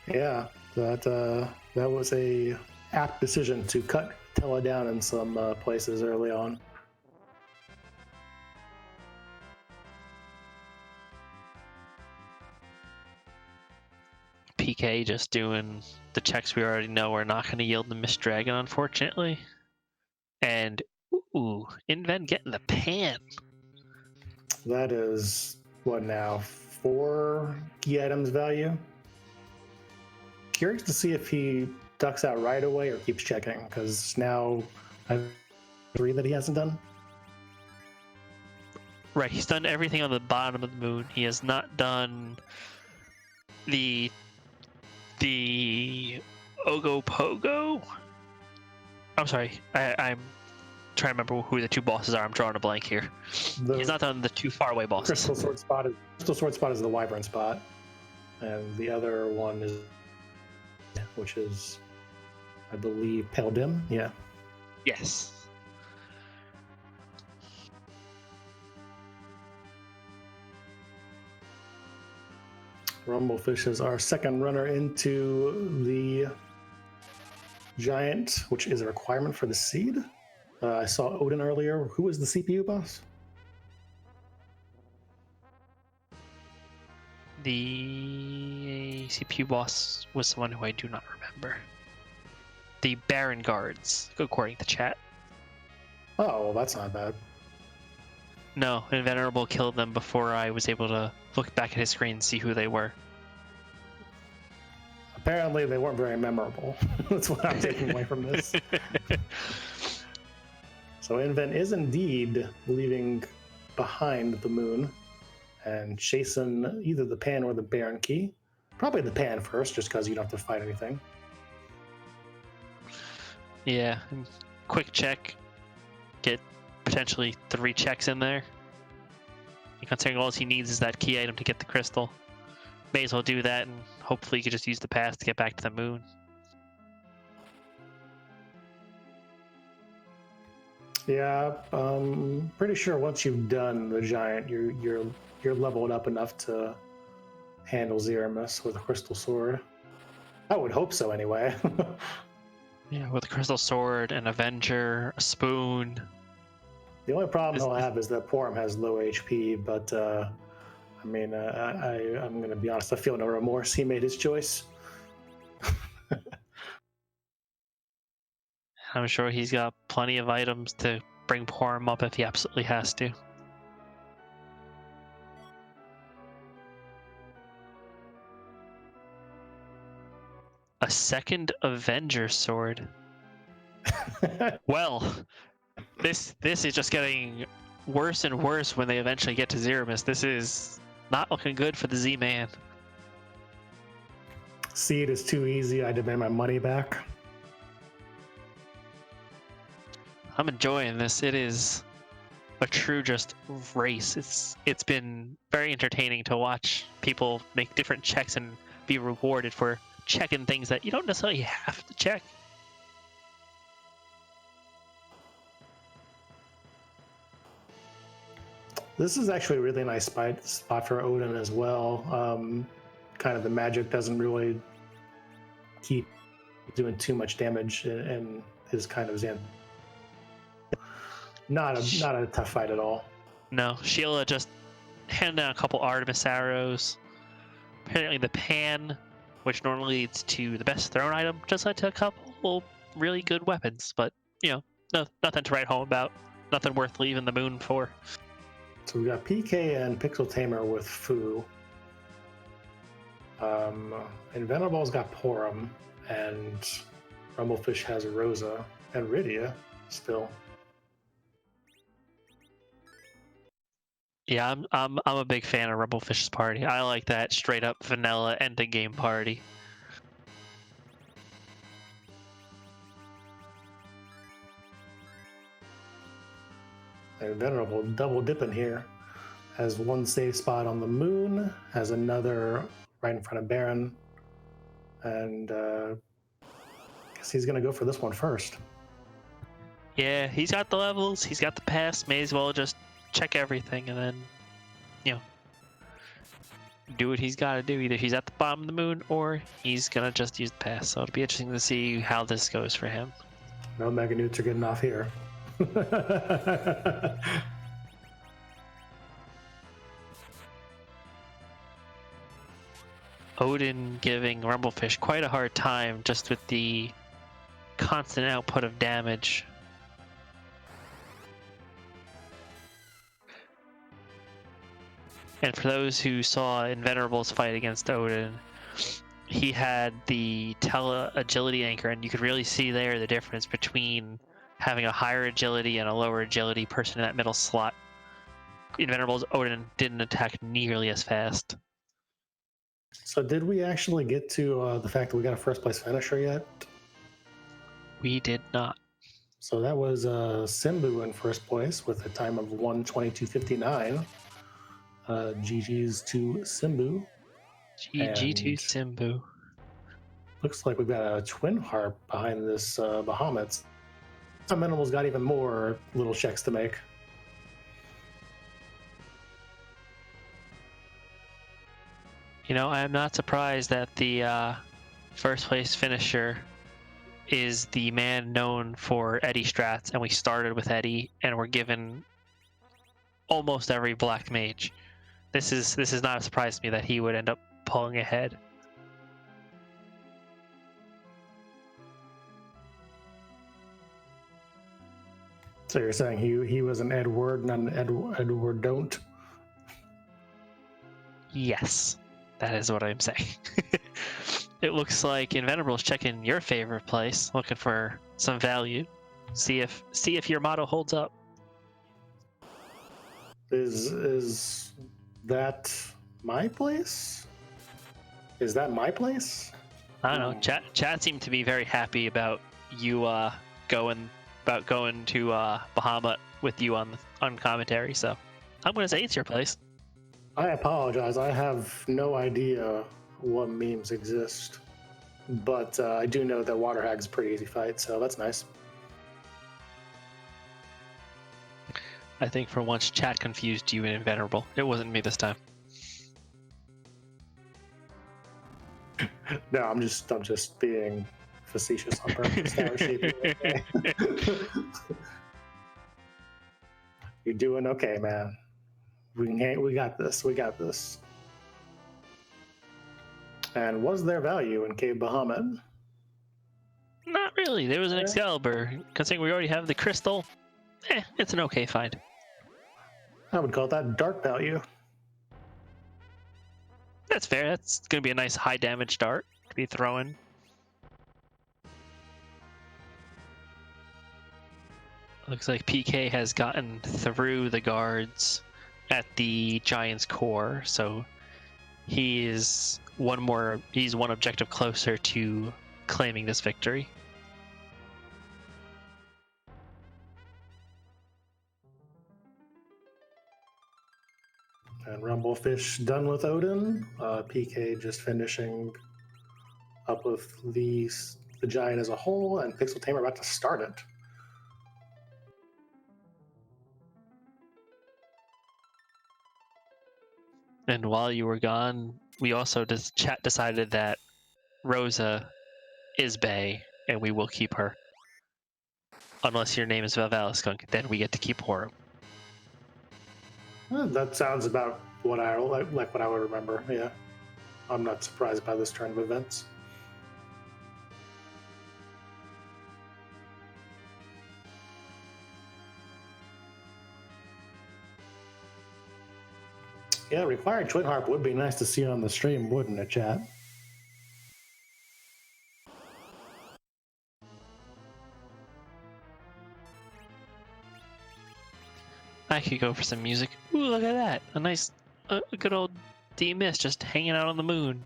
Yeah, that was a apt decision to cut Tella down in some places early on. Pkey just doing the checks we already know are not going to yield the Mist Dragon, unfortunately. And, ooh, Inven getting the pan. That is, what now, 4 key items value? Curious to see if he ducks out right away or keeps checking, because now I have 3 that he hasn't done. Right, he's done everything on the bottom of the moon. He has not done the Ogopogo? I'm sorry, I'm trying to remember who the 2 bosses are. I'm drawing a blank here. He's not done the 2 faraway bosses. Crystal Sword Spot is the Wyvern spot, and the other one is, which is, I believe, Pale Dim. Yeah. Yes. Rumblefish is our second runner into the Giant, which is a requirement for the seed. I saw Odin earlier. Who was the CPU boss? The CPU boss was someone who I do not remember. The Baron Guards, according to chat. Oh, well, that's not bad. No, Invenerable killed them before I was able to look back at his screen and see who they were. Apparently, they weren't very memorable. That's what I'm taking away from this. So Inven is indeed leaving behind the moon and chasing either the Pan or the Baron key. Probably the Pan first, just because you don't have to fight anything. Yeah, quick check. Get potentially 3 checks in there. And considering all he needs is that key item to get the crystal. May as well do that, and hopefully he could just use the pass to get back to the moon. Yeah, pretty sure once you've done the Giant, you're leveled up enough to handle Zeramus with a Crystal Sword. I would hope so, anyway. Yeah, with a Crystal Sword, an Avenger, a Spoon. The only problem he'll have is that Porum has low HP, but I mean, I'm going to be honest, I feel no remorse. He made his choice. I'm sure he's got plenty of items to bring Porum up if he absolutely has to. A second Avenger sword. Well, this is just getting worse and worse when they eventually get to Zeramus. This is not looking good for the Z-Man. Seed is too easy. I demand my money back. I'm enjoying this. It is a true just race. It's been very entertaining to watch people make different checks and be rewarded for checking things that you don't necessarily have to check. This is actually a really nice spot for Odin as well. Kind of the magic doesn't really keep doing too much damage in his kind of Zan. Not a tough fight at all. No, Sheila just handed down a couple Artemis arrows. Apparently the Pan, which normally leads to the best thrown item, just led to a couple really good weapons. But, you know, nothing to write home about. Nothing worth leaving the moon for. So we got PK and Pixel Tamer with Fu. Invenerable's got Porum, and Rumblefish has Rosa and Rydia still. Yeah, I'm a big fan of Rumblefish's party. I like that straight up vanilla end of game party. And Venerable double dipping here. Has one safe spot on the moon, has another right in front of Baron, and I guess he's gonna go for this one first. Yeah, he's got the levels, he's got the pass, may as well just check everything and then, you know, do what he's got to do. Either he's at the bottom of the moon or he's gonna just use the pass. So it'll be interesting to see how this goes for him. No Mega Newts are getting off here. Odin giving Rumblefish quite a hard time just with the constant output of damage. And for those who saw Invenerable's fight against Odin, he had the agility anchor, and you could really see there the difference between having a higher agility and a lower agility person in that middle slot. Invenerable's Odin didn't attack nearly as fast. So did we actually get to the fact that we got a first place finisher yet? We did not. So that was Simbu in first place with a time of 1:22.59. GG's to Simbu. GG to Simbu. Looks like we've got a twin harp behind this Bahamut. Some animals got even more little checks to make. You know, I am not surprised that the first place finisher is the man known for Eddie strats, and we started with Eddie, and we're given almost every black mage. This is not a surprise to me that he would end up pulling ahead. So you're saying he was an Edward, not an Edward don't? Yes, that is what I'm saying. It looks like Invenerable's checking your favorite place, looking for some value. See if your motto holds up. Is that my place? Is that my place? I don't know. Chat seemed to be very happy about you going to Bahamut with you on commentary. So I'm gonna say it's your place. I apologize. I have no idea what memes exist, but I do know that Water Hag's a pretty easy fight, so that's nice. I think for once chat confused you and Invenerable. It wasn't me this time. No, I'm just being facetious on purpose. Now we're shaping it, okay? You're doing okay, man. We got this. We got this. And was there value in Cave Bahamut? Not really. There was an Excalibur. Considering we already have the crystal, it's an okay find. I would call that dart value. That's fair. That's going to be a nice high damage dart to be throwing. Looks like PK has gotten through the guards at the Giant's core, so he's one objective closer to claiming this victory. And Rumblefish done with Odin. PK just finishing up with the Giant as a whole, and Pixel Tamer about to start it. And while you were gone, we also chat decided that Rosa is Bae, and we will keep her. Unless your name is Valvaliskunk, then we get to keep Horum. That sounds about what I like what I would remember. Yeah, I'm not surprised by this turn of events. Yeah, required Twin Harp would be nice to see on the stream, wouldn't it, chat? I could go for some music. Ooh, look at that! A nice, a good old D-Mist just hanging out on the moon.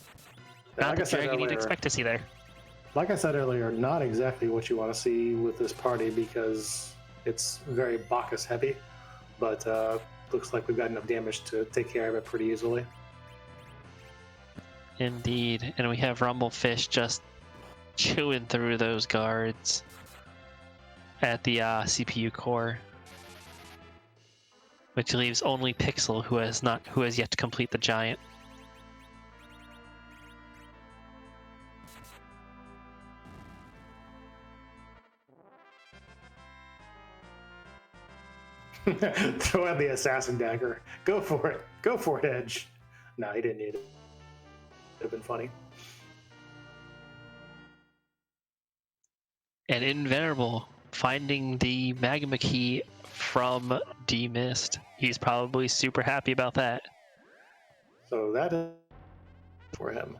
Yeah, Not the dragon you'd expect to see there. Like I said earlier, not exactly what you want to see with this party because it's very Bacchus heavy, but looks like we've got enough damage to take care of it pretty easily. Indeed, and we have Rumblefish just chewing through those guards at the CPU core, which leaves only Pixel, who has yet to complete the giant. Throw out the assassin dagger. Go for it. Go for it, Edge. No, he didn't need it. Would have been funny. And Invenerable finding the magma key from D-Mist. He's probably super happy about that. So that is for him.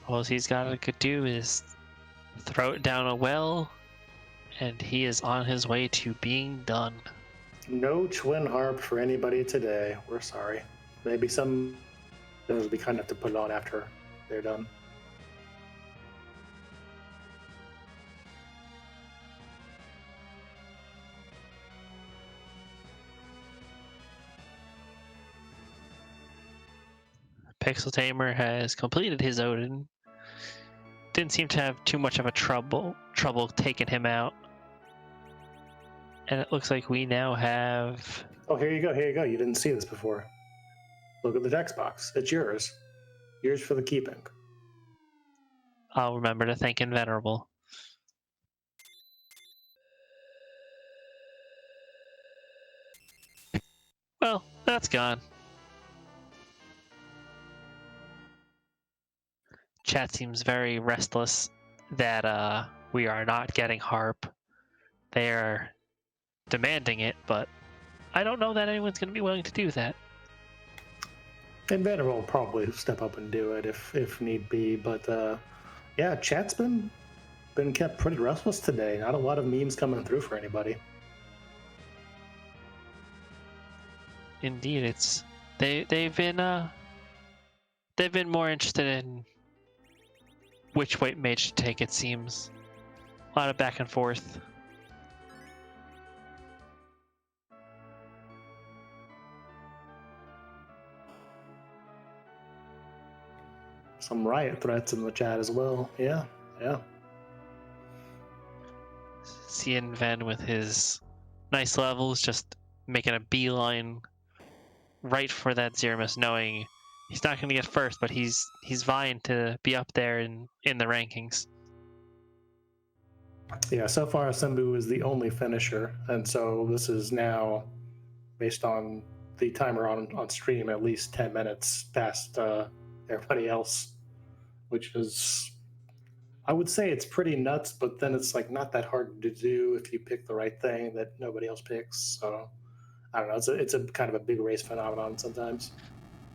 All he's got to do is throw it down a well, and he is on his way to being done. No Twin Harp for anybody today. We're sorry. Maybe some those will be kind enough to put it on after they're done. Pixel Tamer has completed his Odin. Didn't seem to have too much of a trouble taking him out. And it looks like we now have... Oh, here you go. Here you go. You didn't see this before. Look at the text box. It's yours. Yours for the keeping. I'll remember to thank Invenerable. Well, that's gone. Chat seems very restless that we are not getting Harp. They are demanding it, but I don't know that anyone's going to be willing to do that. Invenerable will probably step up and do it if need be, but yeah, chat's been kept pretty restless today. Not a lot of memes coming through for anybody. Indeed, they've been more interested in which white mage to take. It seems a lot of back and forth. Some riot threats in the chat as well. Yeah. Seeing Ven with his nice levels, just making a beeline right for that Zeramus, knowing he's not going to get first, but he's vying to be up there in the rankings. Yeah, so far Simbu is the only finisher, and so this is now, based on the timer on stream, at least 10 minutes past everybody else, which is, I would say it's pretty nuts, but then it's like not that hard to do if you pick the right thing that nobody else picks. So I don't know, it's a kind of a big race phenomenon sometimes.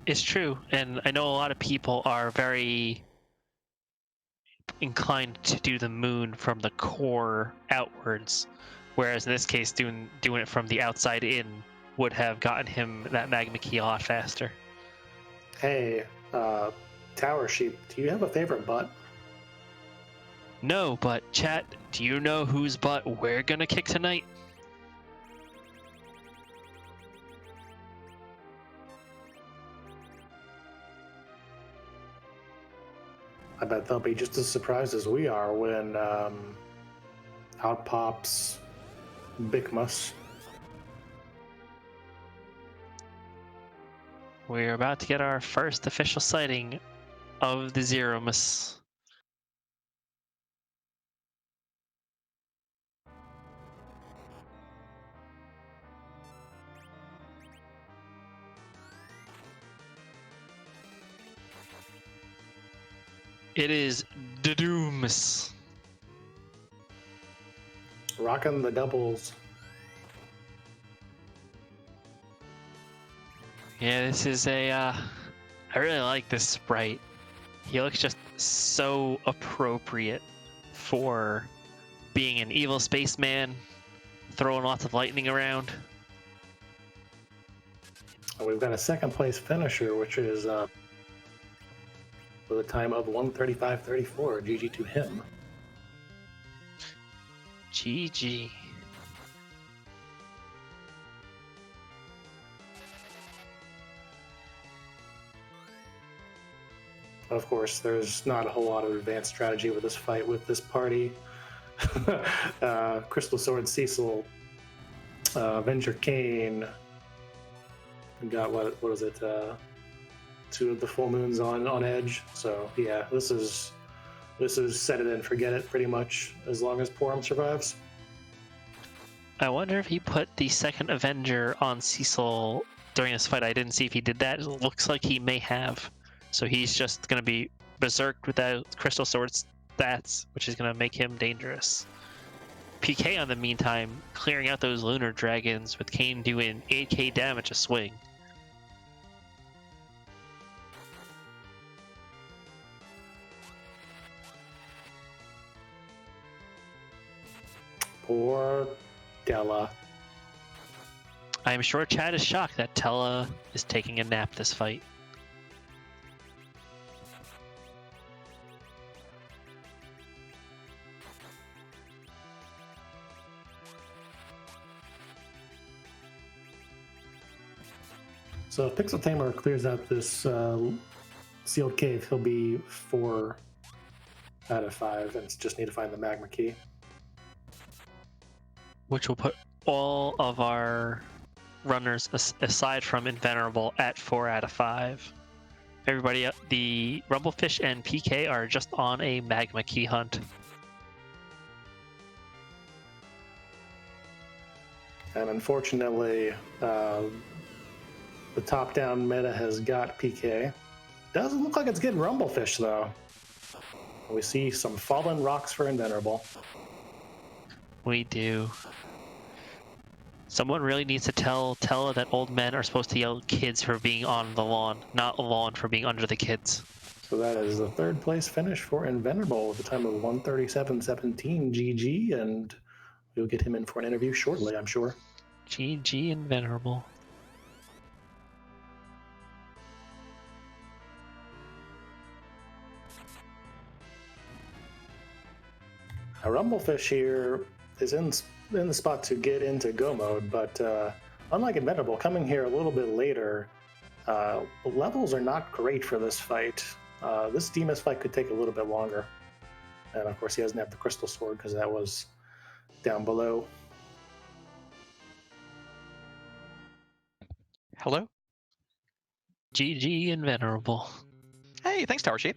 It's true, and I know a lot of people are very inclined to do the moon from the core outwards, whereas in this case doing it from the outside in would have gotten him that magma key a lot faster. Hey, Tower Sheep, do you have a favorite butt? No, but chat, do you know whose butt we're gonna kick tonight? I bet they'll be just as surprised as we are when out pops Bigmus. We're about to get our first official sighting of the Zeramus. It is Dooms. Rocking the doubles. Yeah, this is a, I really like this sprite. He looks just so appropriate for being an evil spaceman, throwing lots of lightning around. We've got a second place finisher, which is with a time of 1:35.34. GG to him. GG. Of course, there's not a whole lot of advanced strategy with this fight with this party. Crystal Sword Cecil, Avenger Kane. We got what was it? 2 of the full moons on edge. So yeah, this is set it and forget it pretty much as long as Porum survives. I wonder if he put the second Avenger on Cecil during this fight. I didn't see if he did that. It looks like he may have. So he's just going to be berserked with that Crystal Sword stats, which is going to make him dangerous. Pkey, on the meantime, clearing out those Lunar Dragons with Kane doing 8k damage a swing. Poor Della. I'm sure Chad is shocked that Tella is taking a nap this fight. So if Pixel Tamer clears out this sealed cave, he'll be 4 out of 5, and just need to find the magma key. Which will put all of our runners, aside from Invenerable, at 4 out of 5. Everybody, the Rumblefish and Pkey are just on a magma key hunt. And unfortunately, the top-down meta has got Pkey. Doesn't look like it's getting Rumblefish, though. We see some fallen rocks for Invenerable. We do. Someone really needs to tell Tella that old men are supposed to yell at kids for being on the lawn, not lawn for being under the kids. So that is the 3rd place finish for Invenerable with a time of 1:37.17 GG, and we'll get him in for an interview shortly, I'm sure. GG Invenerable. A Rumblefish here is in the spot to get into go mode, but unlike Invenerable, coming here a little bit later, the levels are not great for this fight. This Demus fight could take a little bit longer. And of course he doesn't have the Crystal Sword because that was down below. Hello? GG Invenerable. Hey, thanks, Tower Sheep.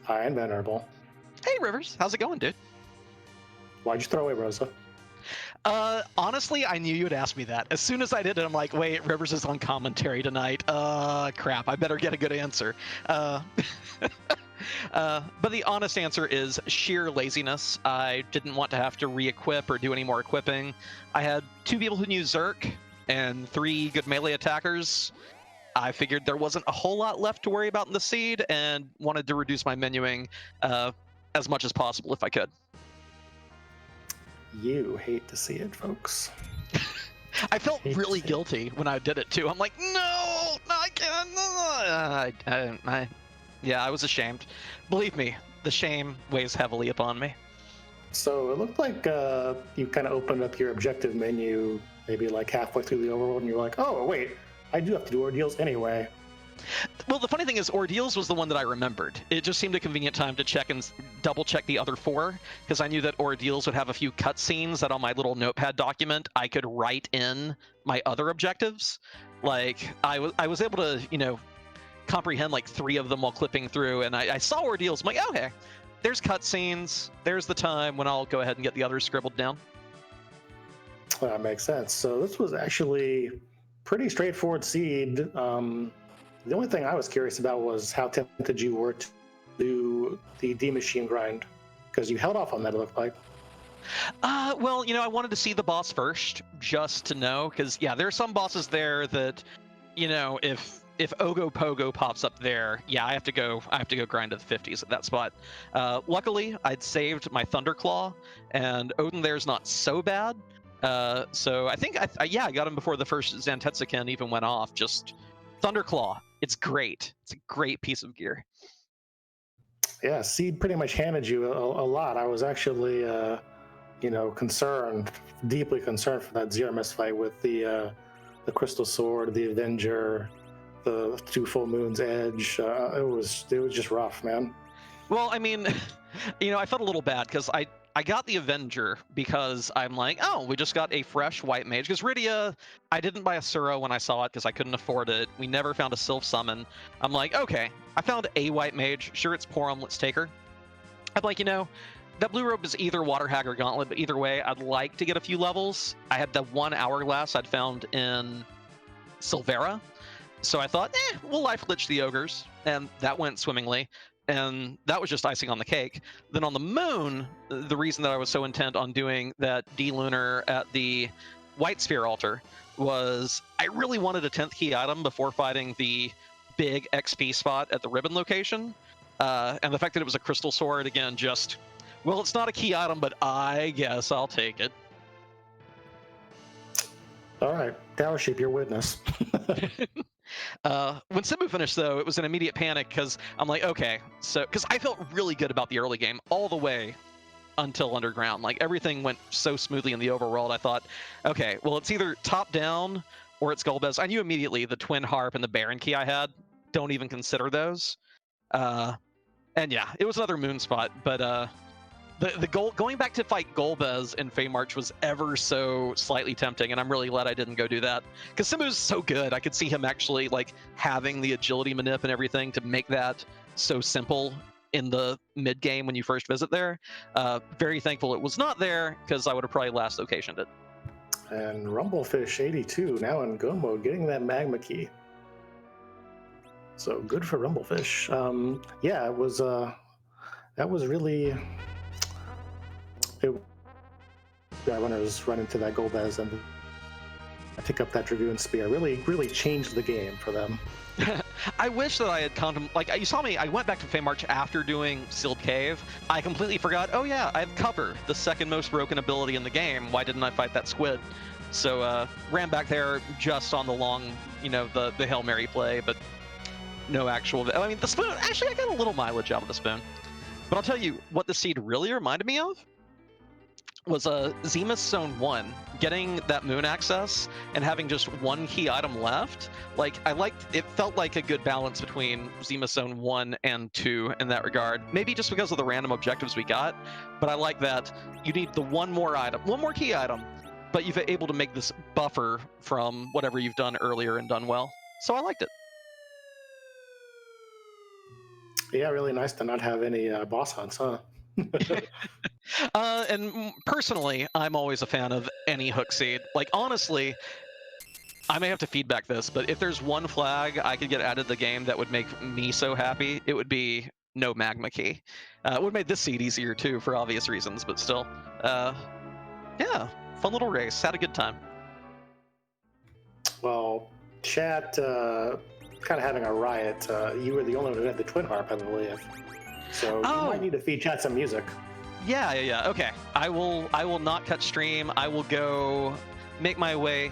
Hi, Invenerable. Hey, Rivers. How's it going, dude? Why'd you throw away Rosa? Honestly, I knew you would ask me that. As soon as I did it, I'm like, wait, Rivers is on commentary tonight. Crap, I better get a good answer. But the honest answer is sheer laziness. I didn't want to have to re-equip or do any more equipping. I had 2 people who knew Zerk and 3 good melee attackers. I figured there wasn't a whole lot left to worry about in the seed and wanted to reduce my menuing as much as possible if I could. You hate to see it, folks. I felt really guilty when I did it too. I'm like, no, I can't. Yeah, I was ashamed. Believe me, the shame weighs heavily upon me. So it looked like you kind of opened up your objective menu maybe like halfway through the overworld, and you're like, oh, wait, I do have to do ordeals anyway. Well, the funny thing is, ordeals was the one that I remembered. It just seemed a convenient time to check and double-check the other 4, because I knew that ordeals would have a few cutscenes that on my little notepad document I could write in my other objectives. Like, I was able to, comprehend like 3 of them while clipping through, and I saw ordeals. I'm like, okay, there's cutscenes. There's the time when I'll go ahead and get the others scribbled down. That makes sense. So this was actually pretty straightforward seed. The only thing I was curious about was how tempted you were to do the D-Machine grind, because you held off on that, it looked like. Well, I wanted to see the boss first, just to know, because, yeah, there are some bosses there that you know, if Ogo Pogo pops up there, yeah, I have to go grind to the 50s at that spot. Luckily, I'd saved my Thunderclaw, and Odin there's not so bad. So I think I got him before the first Zantetsuken even went off. Just Thunderclaw, it's great. It's a great piece of gear. Yeah, Seed pretty much handed you a lot. I was actually, concerned, deeply concerned for that Zeramis fight with the Crystal Sword, the Avenger, the 2 Full Moon's Edge. It was just rough, man. Well, I mean, I felt a little bad because I got the Avenger because I'm like, oh, we just got a fresh white mage. Because Rydia, I didn't buy a Suro when I saw it because I couldn't afford it. We never found a Sylph Summon. I'm like, okay, I found a white mage. Sure, it's Porom, let's take her. I'm like, that blue robe is either Water Hag or Gauntlet, but either way, I'd like to get a few levels. I had the 1 hourglass I'd found in Silvera. So I thought, we'll Life Lich the Ogres. And that went swimmingly. And that was just icing on the cake. Then on the moon, the reason that I was so intent on doing that D-Lunar at the White Sphere altar was I really wanted a 10th key item before fighting the big XP spot at the ribbon location. And the fact that it was a Crystal Sword, again, just, well, it's not a key item, but I guess I'll take it. All right, Tower Sheep, your witness. When Simbu finished, though, it was an immediate panic because I'm like, okay, so because I felt really good about the early game all the way until Underground. Like everything went so smoothly in the overworld. I thought, okay, well, it's either top down or it's Golbez. I knew immediately the Twin Harp and the Baron Key I had. Don't even consider those. And yeah, it was another moon spot, but the goal going back to fight Golbez in Feymarch was ever so slightly tempting, and I'm really glad I didn't go do that because Simbu's so good. I could see him actually like having the agility manip and everything to make that so simple in the mid game when you first visit there. Very thankful it was not there because I would have probably last locationed it. And Rumblefish 82 now in go mode, getting that magma key. So good for Rumblefish. Yeah, it was. That was really. Runners run into that Golbez and pick up that Dragoon Spear. Really changed the game for them. I wish that I had like you saw me. I went back to Feymarch after doing Sealed Cave. I completely forgot. Oh yeah, I have Cover, the second most broken ability in the game. Why didn't I fight that squid? So ran back there just on the long, the Hail Mary play, but no actual. I mean, the spoon. Actually, I got a little mileage out of the spoon. But I'll tell you what the seed really reminded me of was Zemus Zone 1, getting that moon access and having just 1 key item left. Like, it felt like a good balance between Zemus Zone 1 and 2 in that regard. Maybe just because of the random objectives we got, but I like that you need the one more key item, but you've been able to make this buffer from whatever you've done earlier and done well. So I liked it. Yeah, really nice to not have any boss hunts, huh? And personally, I'm always a fan of any hook seed. Like, honestly, I may have to feedback this, but if there's one flag I could get added to the game that would make me so happy, it would be no magma key. It would have made this seed easier too, for obvious reasons, but still. Yeah, fun little race. Had a good time. Well, chat kind of having a riot. You were the only one who had the Twin Harp, I believe. So you might need to feed chat some music. Yeah. Okay. I will not cut stream. I will go make my way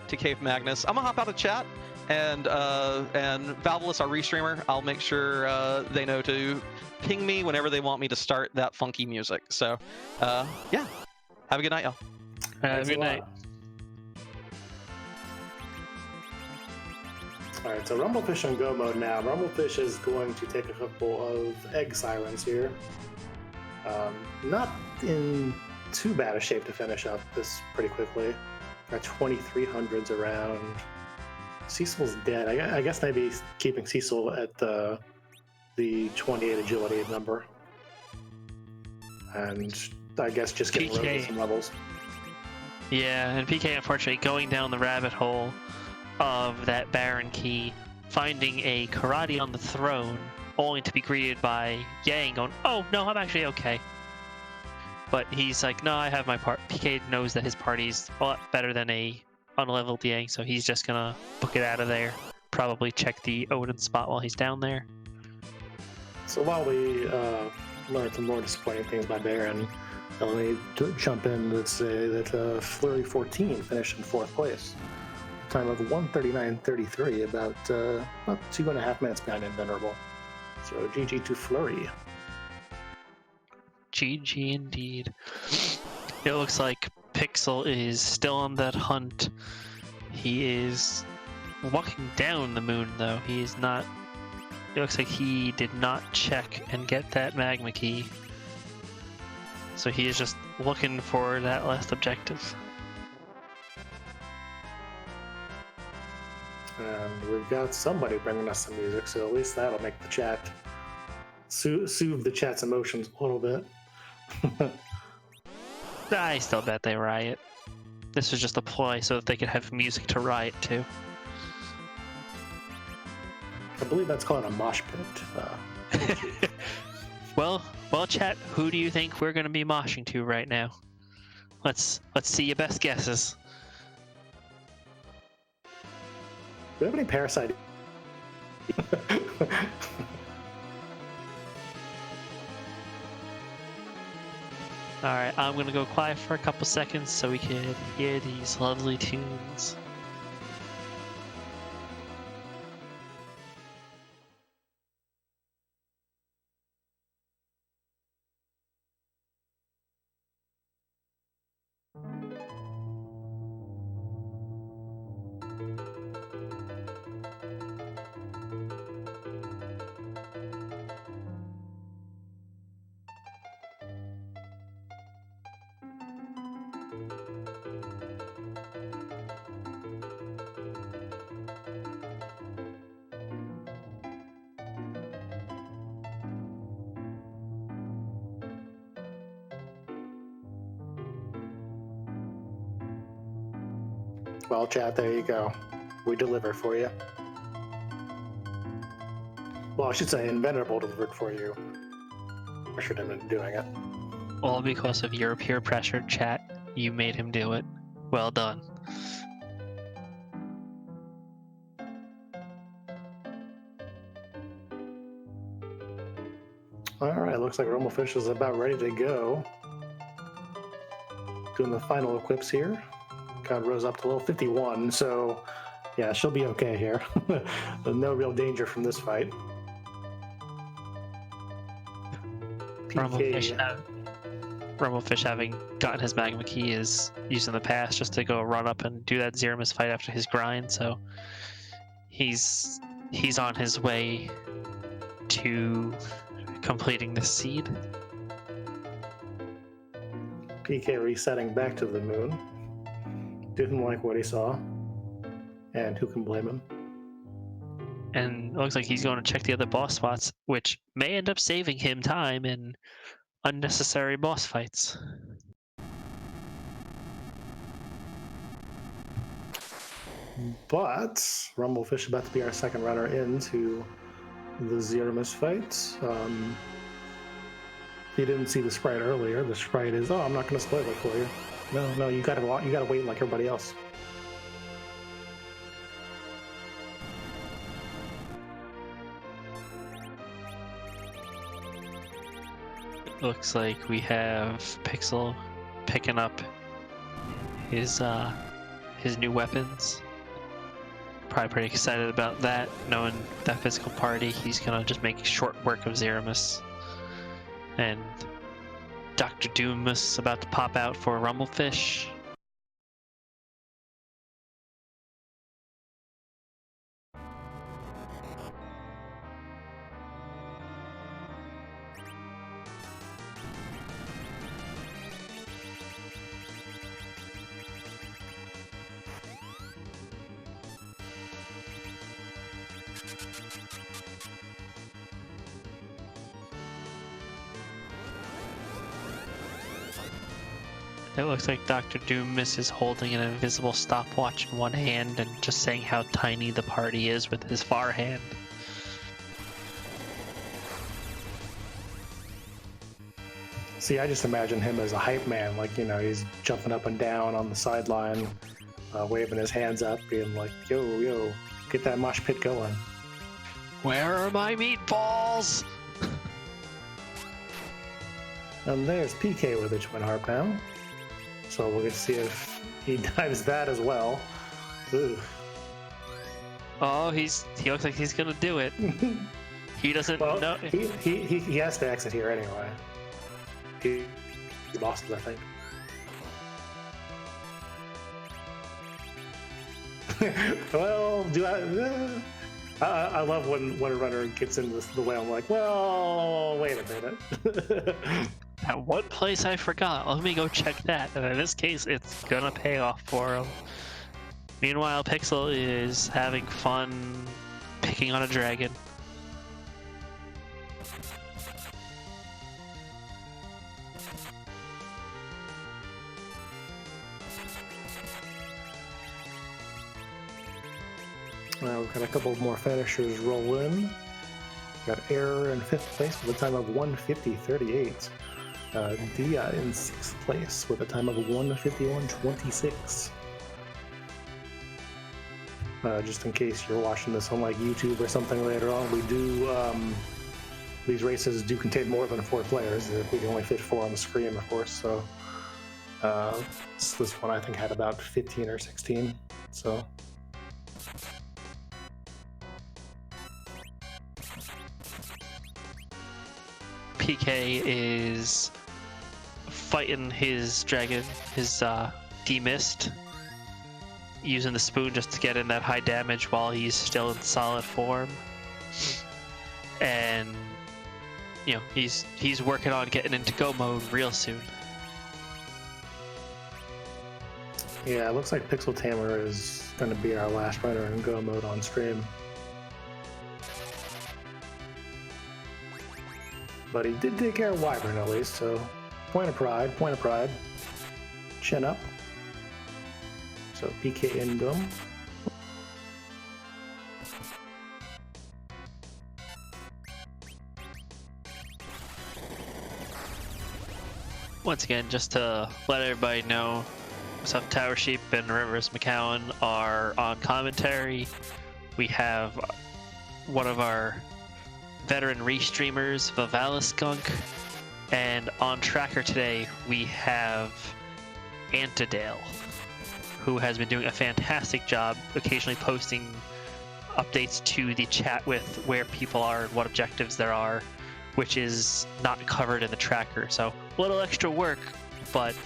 to Cave Magnus. I'm gonna hop out of chat and Valvelus, our restreamer, I'll make sure they know to ping me whenever they want me to start that funky music. So yeah. Have a good night, y'all. Have a good night. All right, so Rumblefish on go mode now. Rumblefish is going to take a couple of Egg Sirens here. Not in too bad a shape to finish up this pretty quickly. Got 2300s around. Cecil's dead. I guess maybe keeping Cecil at the 28 agility number. And I guess just getting rid of some levels. Yeah, and Pkey, unfortunately, going down the rabbit hole of that Baron Key, finding a karate on the throne, only to be greeted by Yang going, oh, no, I'm actually okay. But he's like, no, I have my part. Pkey knows that his party's a lot better than a unleveled Yang, so he's just gonna book it out of there. Probably check the Odin spot while he's down there. So while we learn some more disappointing things by Baron, let me jump in and say that Flurry 14 finished in 4th place. Time of 1:39.33, about 2.5 minutes behind Invenerable. So GG to Flurry. GG indeed. It looks like Pixel is still on that hunt. He is walking down the moon, though. He is not. It looks like he did not check and get that magma key. So he is just looking for that last objective. And we've got somebody bringing us some music, so at least that'll make the chat soothe the chat's emotions a little bit. I still bet they riot. This was just a ploy so that they could have music to riot to. I believe that's called a mosh pit. Well, chat, who do you think we're going to be moshing to right now? Let's see your best guesses. Do we have any Parasite? Alright, I'm going to go quiet for a couple seconds so we can hear these lovely tunes. Well, chat, there you go. We deliver for you. Well, I should say Invenerable delivered for you. Pressured him into doing it. All because of your peer pressure, chat. You made him do it. Well done. Alright, looks like Rumblefish is about ready to go. Doing the final equips here. God rose up to level 51, so yeah, she'll be okay here. No real danger from this fight. Rumblefish having gotten his magma key is using the pass just to go run up and do that Zeramis fight after his grind, so he's on his way to completing this seed. Pkey resetting back to the moon. Didn't like what he saw, and who can blame him? And it looks like he's going to check the other boss spots, which may end up saving him time in unnecessary boss fights. But Rumblefish about to be our second runner into the Zeramis fight. You didn't see the sprite earlier. The sprite is, oh, I'm not going to spoil it for you. No, you gotta wait like everybody else. It looks like we have Pixel picking up his new weapons. Probably pretty excited about that, knowing that physical party, he's gonna just make short work of Zeramis. And Dr. Doom is about to pop out for Rumblefish. It looks like Dr. Doomus is holding an invisible stopwatch in one hand and just saying how tiny the party is with his far hand. See, I just imagine him as a hype man, like, you know, he's jumping up and down on the sideline, waving his hands up, being like, yo, get that mosh pit going. Where are my meatballs? And there's PK with a twin harp now. So we're going to see if he dives that as well. Ooh. Oh, he looks like he's gonna do it. He doesn't know. He has to exit here anyway. He lost it, I think. Well, I love when a runner gets into the way. I'm like, well, wait a minute. At one place I forgot. Let me go check that. And in this case, it's gonna pay off for him. Meanwhile, Pixel is having fun picking on a dragon. We've got a couple more finishers roll in. We've got Error in 5th place with a time of 1:50.38. Dia in 6th place with a time of 1:51.26. Just in case you're watching this on like YouTube or something later on, we do these races do contain more than 4 players. We can only fit 4 on the screen, of course. So this one I think had about 15 or 16. So. PK is fighting his dragon, his demist, using the spoon just to get in that high damage while he's still in solid form. And you know, he's working on getting into go mode real soon. Yeah, it looks like Pixel Tamer is going to be our last runner in go mode on stream. But he did take care of Wyvern at least, so point of pride. Chin up. So PK in Gum. Once again, just to let everybody know, myself, Tower Sheep, and Rivers McCowan are on commentary. We have one of our veteran restreamers, Vivaliskunk, and on tracker today we have Antidale, who has been doing a fantastic job occasionally posting updates to the chat with where people are and what objectives there are, which is not covered in the tracker. So a little extra work, but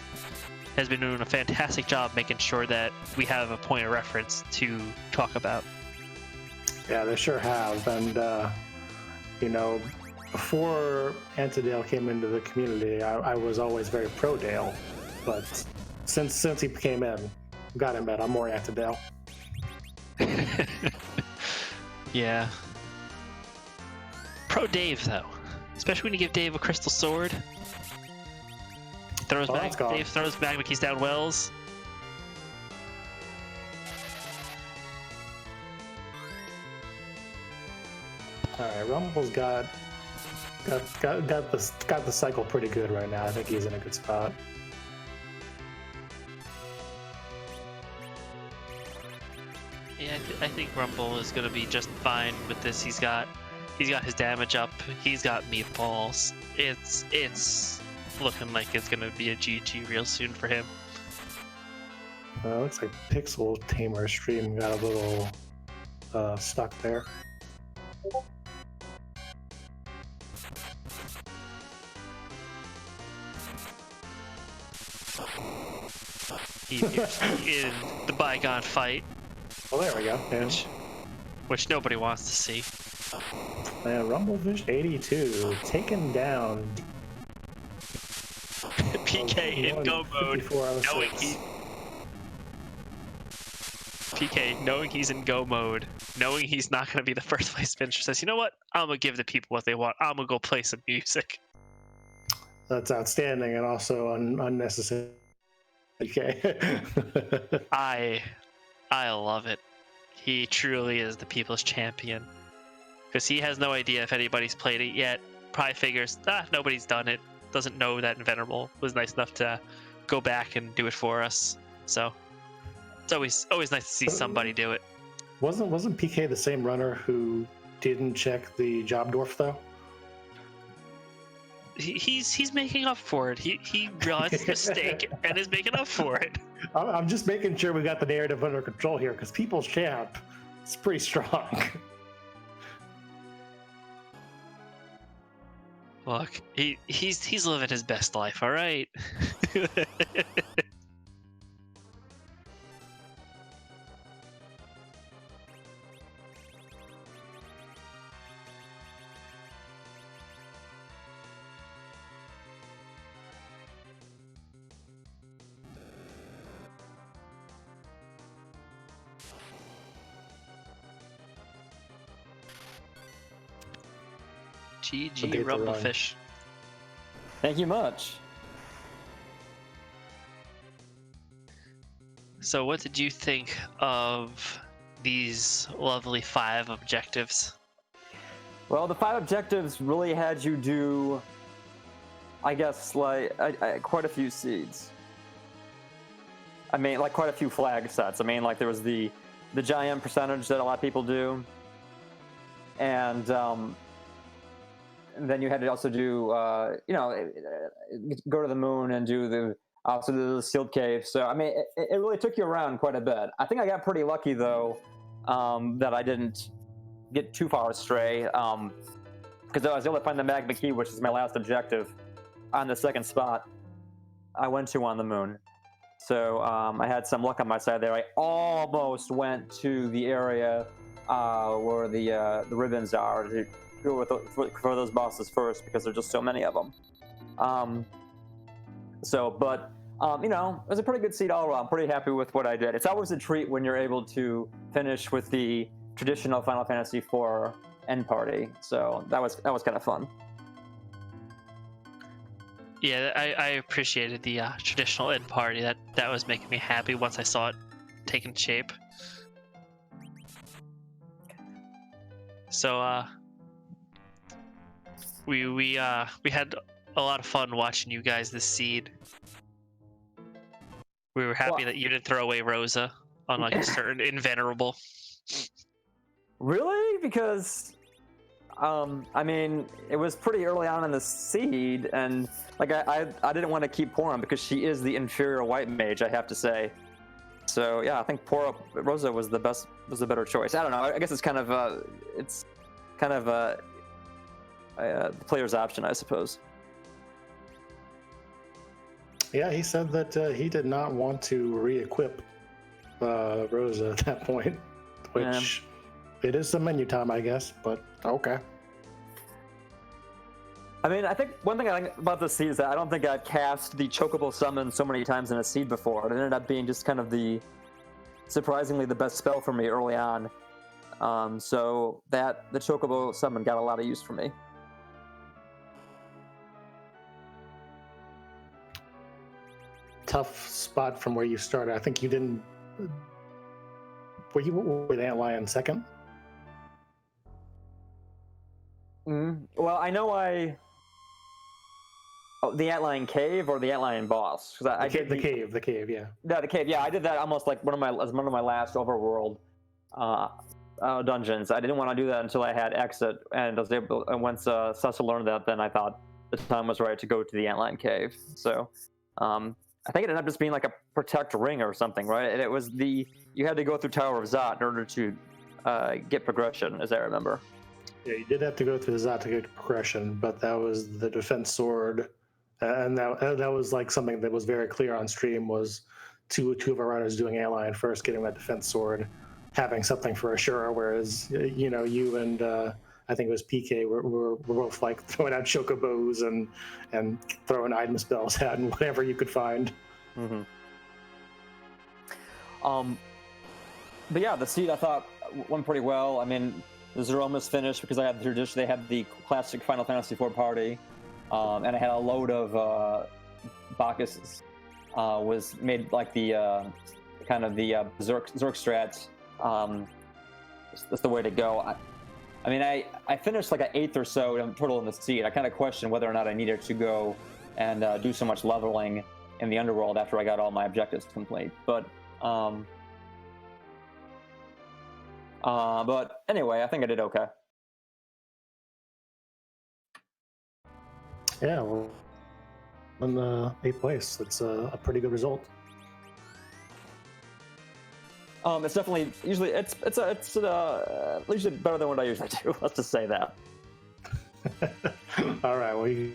has been doing a fantastic job making sure that we have a point of reference to talk about. Yeah, they sure have. And you know, before Antidale came into the community, I was always very pro Dale, but since he came in, got him, I'm more Antidale. Yeah. Pro Dave though, especially when you give Dave a crystal sword. Dave throws magma keys down wells. All right, Rumble's got the cycle pretty good right now. I think he's in a good spot. Yeah, I think Rumble is gonna be just fine with this. He's got his damage up. He's got meatballs. It's looking like it's gonna be a GG real soon for him. Looks like Pixel Tamer stream got a little stuck there. In the bygone fight. Well, there we go. Yeah. Which nobody wants to see. Man, Rumblefish 82 taken down. PK in go mode, knowing knowing he's in go mode, knowing he's not going to be the first place finisher, says, you know what? I'm going to give the people what they want. I'm going to go play some music. That's outstanding and also unnecessary. Okay. I love it. He truly is the people's champion. Because he has no idea if anybody's played it yet. Probably figures, nobody's done it. Doesn't know that Invenerable was nice enough to go back and do it for us. So It's always nice to see somebody do it. Wasn't PK the same runner who didn't check the job dwarf though? He's making up for it. He realized his mistake and is making up for it. I'm just making sure we got the narrative under control here, because People's Champ is pretty strong. Look, he's living his best life, all right? GG Rumblefish. Thank you much. So what did you think of these lovely 5 objectives? Well, the 5 objectives really had you do, I guess, like quite a few seeds. I mean, like quite a few flag sets. I mean, like there was the giant percentage that a lot of people do, and then you had to also do, go to the moon and do the sealed cave. So, I mean, it really took you around quite a bit. I think I got pretty lucky, though, that I didn't get too far astray, because I was able to find the magma key, which is my last objective, on the second spot I went to on the moon. So I had some luck on my side there. I almost went to the area where the ribbons are, to go for those bosses first, because there's just so many of them. But it was a pretty good seed all around. Pretty happy with what I did. It's always a treat when you're able to finish with the traditional Final Fantasy IV end party. So that was kind of fun. Yeah, I appreciated the traditional end party. That was making me happy once I saw it taking shape. So we had a lot of fun watching you guys this seed. We were happy that you didn't throw away Rosa on like a certain invenerable. Really? Because I mean, it was pretty early on in the seed, and like I didn't want to keep pouring because she is the inferior white mage, I have to say. So yeah, I think pour up Rosa was the better choice. I don't know. I guess it's kind of the player's option, I suppose. Yeah, he said that he did not want to re-equip Rosa at that point, which it is some menu time, I guess, but okay. I mean, I think one thing I like about this seed is that I don't think I've cast the Chocobo summon so many times in a seed before. It ended up being just kind of surprisingly the best spell for me early on. So the Chocobo summon got a lot of use for me. Tough spot from where you started. I think you didn't. Were you with Antlion second? Well, I know the Antlion cave or the Antlion boss? Because The cave, yeah. Yeah, the cave. Yeah, I did that almost like one of my last overworld dungeons. I didn't want to do that until I had exit, and I was able. And once Sessa learned that, then I thought the time was right to go to the Antlion cave. So, I think it ended up just being like a protect ring or something, right? And it was you had to go through Tower of Zot in order to get progression, as I remember. Yeah, you did have to go through the Zot to get progression, but that was the defense sword, and that was like something that was very clear on stream. Was two of our runners doing Antlion first, getting that defense sword, having something for Ashura, whereas you and I think it was PK were both like throwing out chocobos and throwing item spells out and whatever you could find. Mm-hmm. But yeah, the seed I thought went pretty well. I mean, the Zeroma's finished because they had the classic Final Fantasy IV party, and I had a load of Bacchus was made like the kind of the Zerk strats. That's the way to go. I mean, I finished like an 8th or so total in the seed. I kind of questioned whether or not I needed to go and do so much leveling in the underworld after I got all my objectives complete. But But anyway, I think I did okay. Yeah, well, in the 8th place, that's a pretty good result. It's definitely usually it's usually better than what I usually do. Let's just say that. All right, well,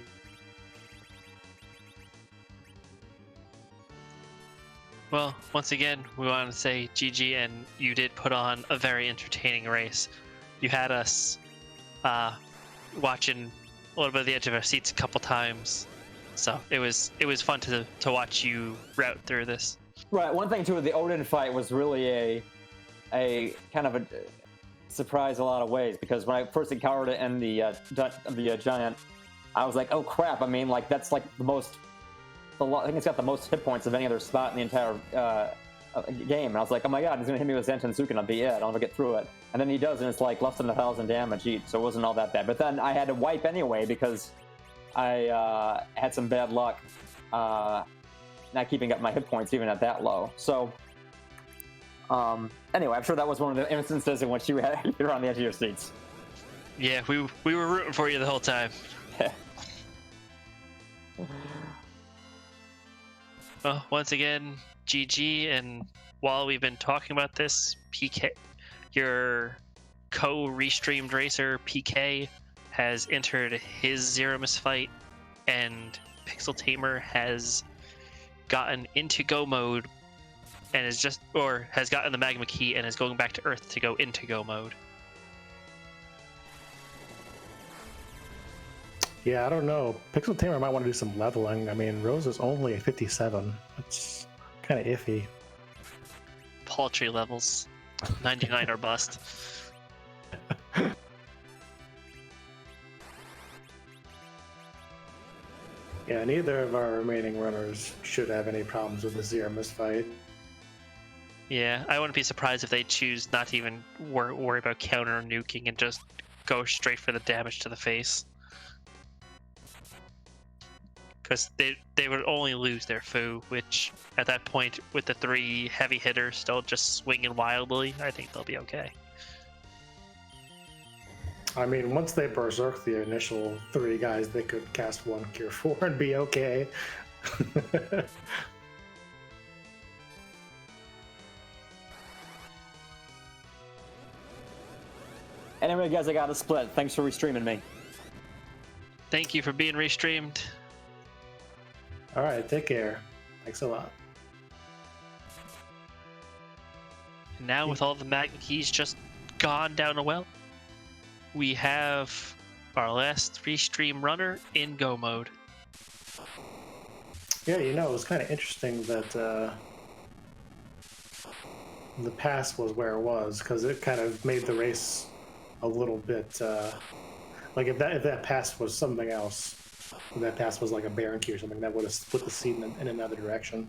Well, once again, we want to say GG, and you did put on a very entertaining race. You had us watching a little bit of the edge of our seats a couple times, so it was fun to watch you route through this. Right. One thing too, the Odin fight was really a kind of a surprise in a lot of ways, because when I first encountered it in the giant, I was like, oh crap! I mean, like that's like the most. I think it's got the most hit points of any other spot in the entire game. And I was like, oh my god, he's gonna hit me with Zantensuken and I'll be it. I'll never get through it. And then he does, and it's like less than 1,000 damage each, so it wasn't all that bad. But then I had to wipe anyway because I had some bad luck not keeping up my hit points even at that low. So anyway, I'm sure that was one of the instances in which you're on the edge of your seats. Yeah, we were rooting for you the whole time. Well, once again, GG, and while we've been talking about this, PK, your co-restreamed racer, Pkey, has entered his Zero Miss fight, and Pixel Tamer has gotten into Go mode, and has gotten the Magma Key and is going back to Earth to go into Go mode. yeah, I don't know. Pixel Tamer might want to do some leveling. I mean, Rose is only a 57. It's kind of iffy. Paltry levels. 99 or bust. Yeah, neither of our remaining runners should have any problems with the Zero Miss fight. Yeah, I wouldn't be surprised if they choose not to even worry about counter nuking and just go straight for the damage to the face. Because they would only lose their Fu, which at that point, with the 3 heavy hitters still just swinging wildly, I think they'll be okay. I mean, once they berserk the initial 3 guys, they could cast 1 Cure 4 and be okay. Anyway, guys, I got a split. Thanks for restreaming me. Thank you for being restreamed. All right, take care. Thanks a lot. And now with all the Magma Keys just gone down a well, we have our last restream runner in Go mode. Yeah, you know, it was kind of interesting that the pass was where it was, because it kind of made the race a little bit like if that pass was something else, if that pass was like a Baron Key or something, that would have split the seat in another direction.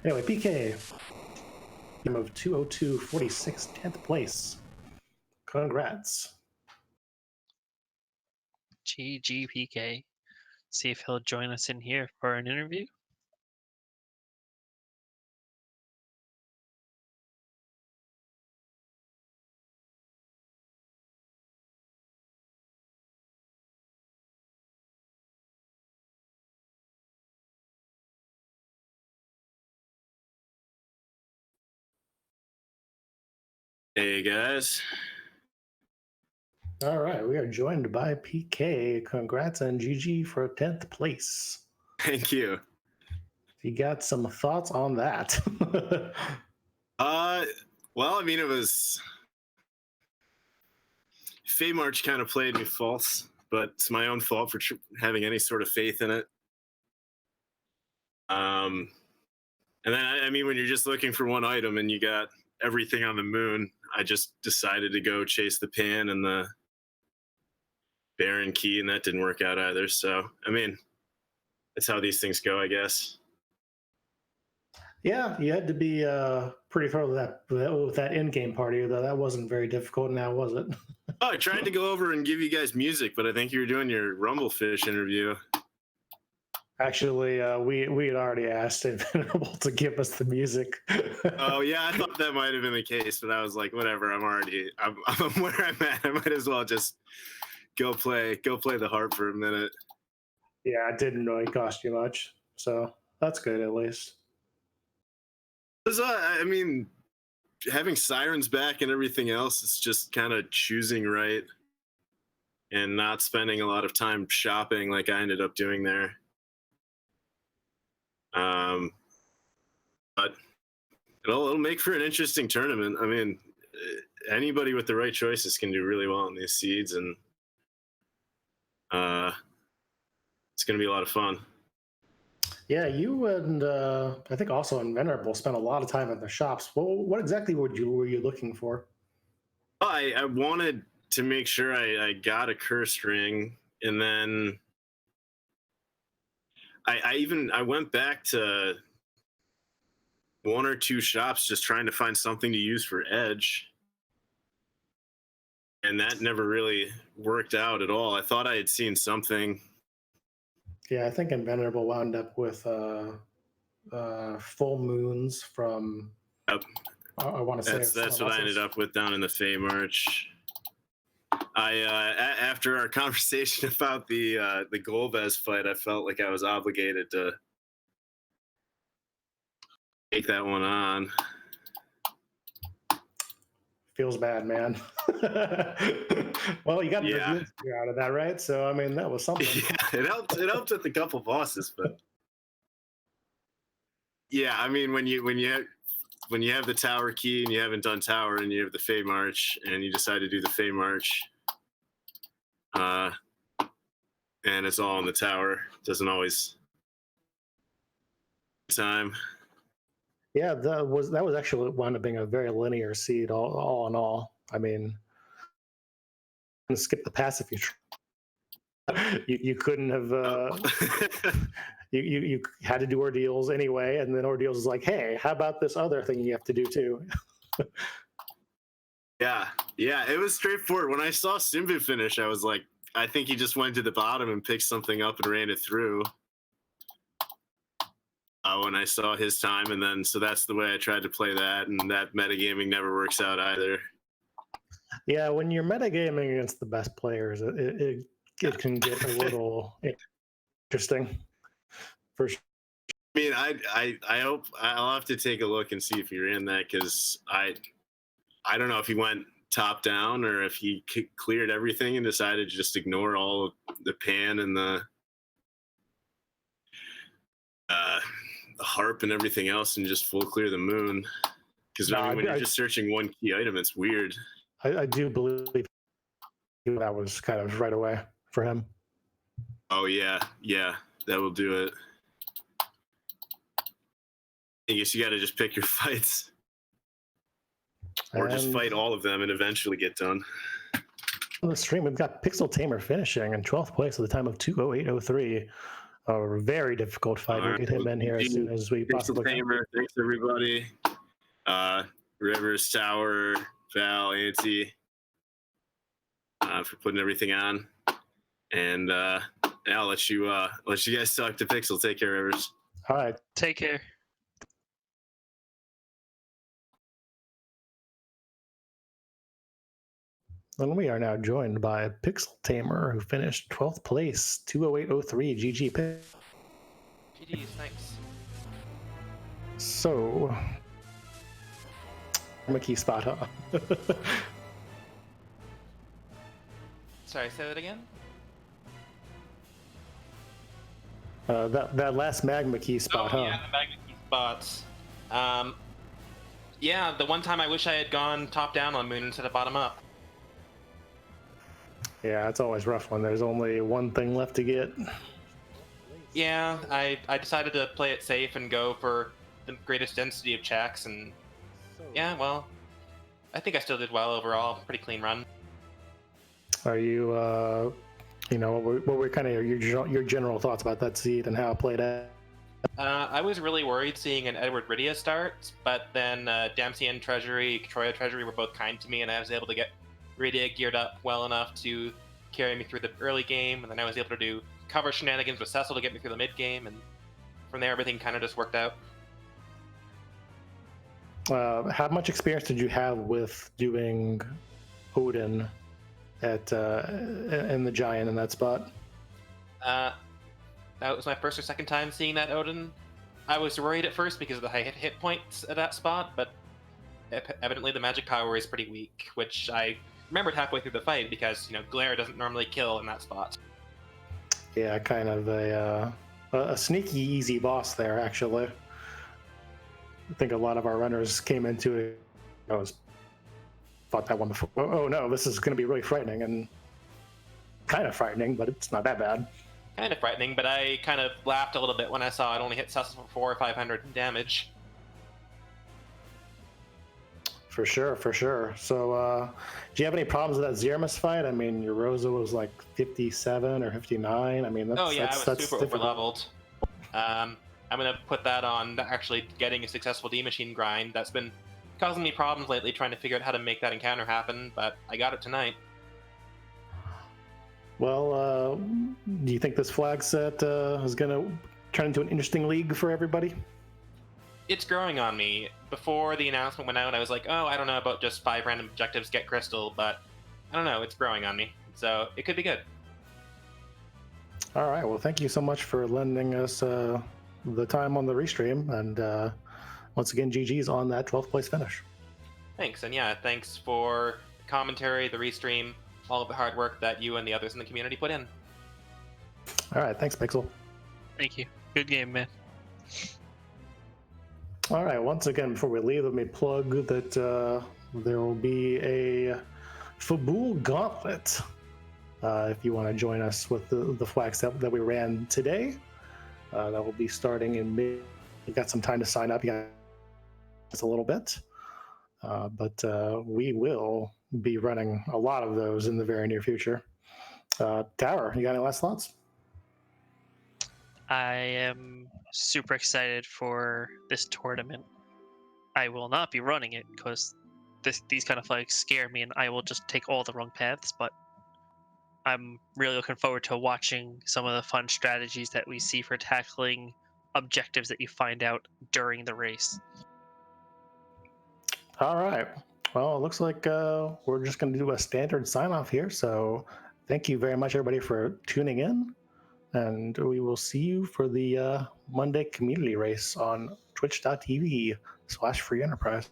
Anyway, Pkey, team of 202.46, 10th place. Congrats. GG Pkey. See if he'll join us in here for an interview. Hey guys. All right, we are joined by Pkey. Congrats and GG for 10th place. Thank you. You got some thoughts on that? Well, I mean, it was Fey March kind of played me false, but it's my own fault for having any sort of faith in it. And then, I mean, when you're just looking for one item and you got everything on the moon, I just decided to go chase the pan and the Baron Key, and that didn't work out either. So, I mean, that's how these things go, I guess. Yeah, you had to be pretty thorough with that in-game party, though. That wasn't very difficult now, was it? Oh, I tried to go over and give you guys music, but I think you were doing your Rumblefish interview. Actually, we had already asked Venerable to give us the music. Oh yeah, I thought that might have been the case, but I was like, whatever. I'm where I'm at. I might as well just go play the harp for a minute. Yeah, it didn't really cost you much, so that's good at least. I mean, having sirens back and everything else, it's just kind of choosing right and not spending a lot of time shopping like I ended up doing there. But it'll make for an interesting tournament. I mean, anybody with the right choices can do really well in these seeds, and it's going to be a lot of fun. Yeah, you and I think also in Venerable spent a lot of time at the shops. What exactly were you looking for? I wanted to make sure I got a cursed ring, and then I went back to one or two shops just trying to find something to use for edge, and that never really worked out at all. I thought I had seen something. Yeah, I think in Venerable wound up with full moons from. Yep. I want to say that's what I ended up with down in the Fey March. After our conversation about the Golbez fight, I felt like I was obligated to take that one on. Feels bad, man. Well, you got the Yeah. review out of that, right? So I mean, that was something. Yeah, it helped with a couple bosses, but yeah, I mean when you have the tower key and you haven't done tower and you have the Fey March and you decide to do the Fey March, and it's all in the tower, doesn't always time. Yeah, that was actually wound up being a very linear seed, all in all. I mean, skip the pass if you couldn't have. You had to do ordeals anyway, and then ordeals is like, hey, how about this other thing you have to do too? Yeah, it was straightforward. When I saw Simbu finish, I was like, I think he just went to the bottom and picked something up and ran it through. When I saw his time, and then so that's the way I tried to play that, and that metagaming never works out either. Yeah, when you're metagaming against the best players, it can get a little interesting. For sure. I mean, I hope I'll have to take a look and see if he ran that, because I don't know if he went top down or if he cleared everything and decided to just ignore all of the pan and the harp and everything else and just full clear the moon. Because I mean, when you're just searching one key item, it's weird. I do believe that was kind of right away for him. Oh yeah, that will do it. I guess you got to just pick your fights, or just fight all of them and eventually get done. On the stream, we've got Pixel Tamer finishing in 12th place at the time of 2:08:03. A very difficult fight. We'll get him in here as soon as we possibly can. Thanks, everybody. Rivers, Tower, Val, Auntie, for putting everything on. And yeah, I'll let you guys talk to Pixel. Take care, Rivers. All right. Take care. And we are now joined by Pixel Tamer, who finished 12th place, 2:08:03. GG pick. GG's, thanks. So, Key spot, huh? Sorry, say that again? That last magma key spot, huh? Yeah, the magma key spots. Yeah, the one time I wish I had gone top down on Moon instead of bottom up. Yeah, it's always rough when there's only one thing left to get. Yeah, I decided to play it safe and go for the greatest density of checks, and yeah, well, I think I still did well overall. Pretty clean run. Are you, what were kind of your general thoughts about that seed and how it played out? I was really worried seeing an Edward Rydia start, but then Damsian Treasury, Troya Treasury were both kind to me, and I was able to get Rydia geared up well enough to carry me through the early game, and then I was able to do cover shenanigans with Cecil to get me through the mid game, and from there everything kind of just worked out. How much experience did you have with doing Odin at in the Giant in that spot? That was my first or second time seeing that Odin. I was worried at first because of the high hit points at that spot, but evidently the magic power is pretty weak, which I remembered halfway through the fight because, you know, Glare doesn't normally kill in that spot. Yeah, kind of a sneaky easy boss there, actually. I think a lot of our runners came into it. Thought that one before. Oh no, this is going to be really frightening, and kind of frightening, but it's not that bad. Kind of frightening, but I kind of laughed a little bit when I saw it only hit Cecil for 400 or 500 damage. For sure, for sure. So, do you have any problems with that Zeramis fight? I mean, your Rosa was like 57 or 59. I mean, that's, oh yeah, that's, I was that's super difficult. over-leveled. I'm going to put that on actually getting a successful D-Machine grind. That's been causing me problems lately trying to figure out how to make that encounter happen, but I got it tonight. Well, do you think this flag set is going to turn into an interesting league for everybody? It's growing on me. Before the announcement went out, I was like, oh, I don't know about just 5 random objectives, get crystal, but I don't know, it's growing on me. So it could be good. All right, well, thank you so much for lending us the time on the restream, and once again, GG's on that 12th place finish. Thanks, and yeah, thanks for the commentary, the restream, all of the hard work that you and the others in the community put in. All right, thanks, Pixel. Thank you. Good game, man. All right, once again, before we leave, let me plug that there will be a Fabul Gauntlet if you want to join us with the flag set that we ran today. That will be starting in May. You've got some time to sign up. You got just a little bit, but we will be running a lot of those in the very near future. Tower, you got any last thoughts? I am super excited for this tournament. I will not be running it because these kind of flags scare me, and I will just take all the wrong paths. But I'm really looking forward to watching some of the fun strategies that we see for tackling objectives that you find out during the race. All right. Well, it looks like we're just going to do a standard sign-off here. So thank you very much, everybody, for tuning in. And we will see you for the Monday community race on twitch.tv/freeenterprise.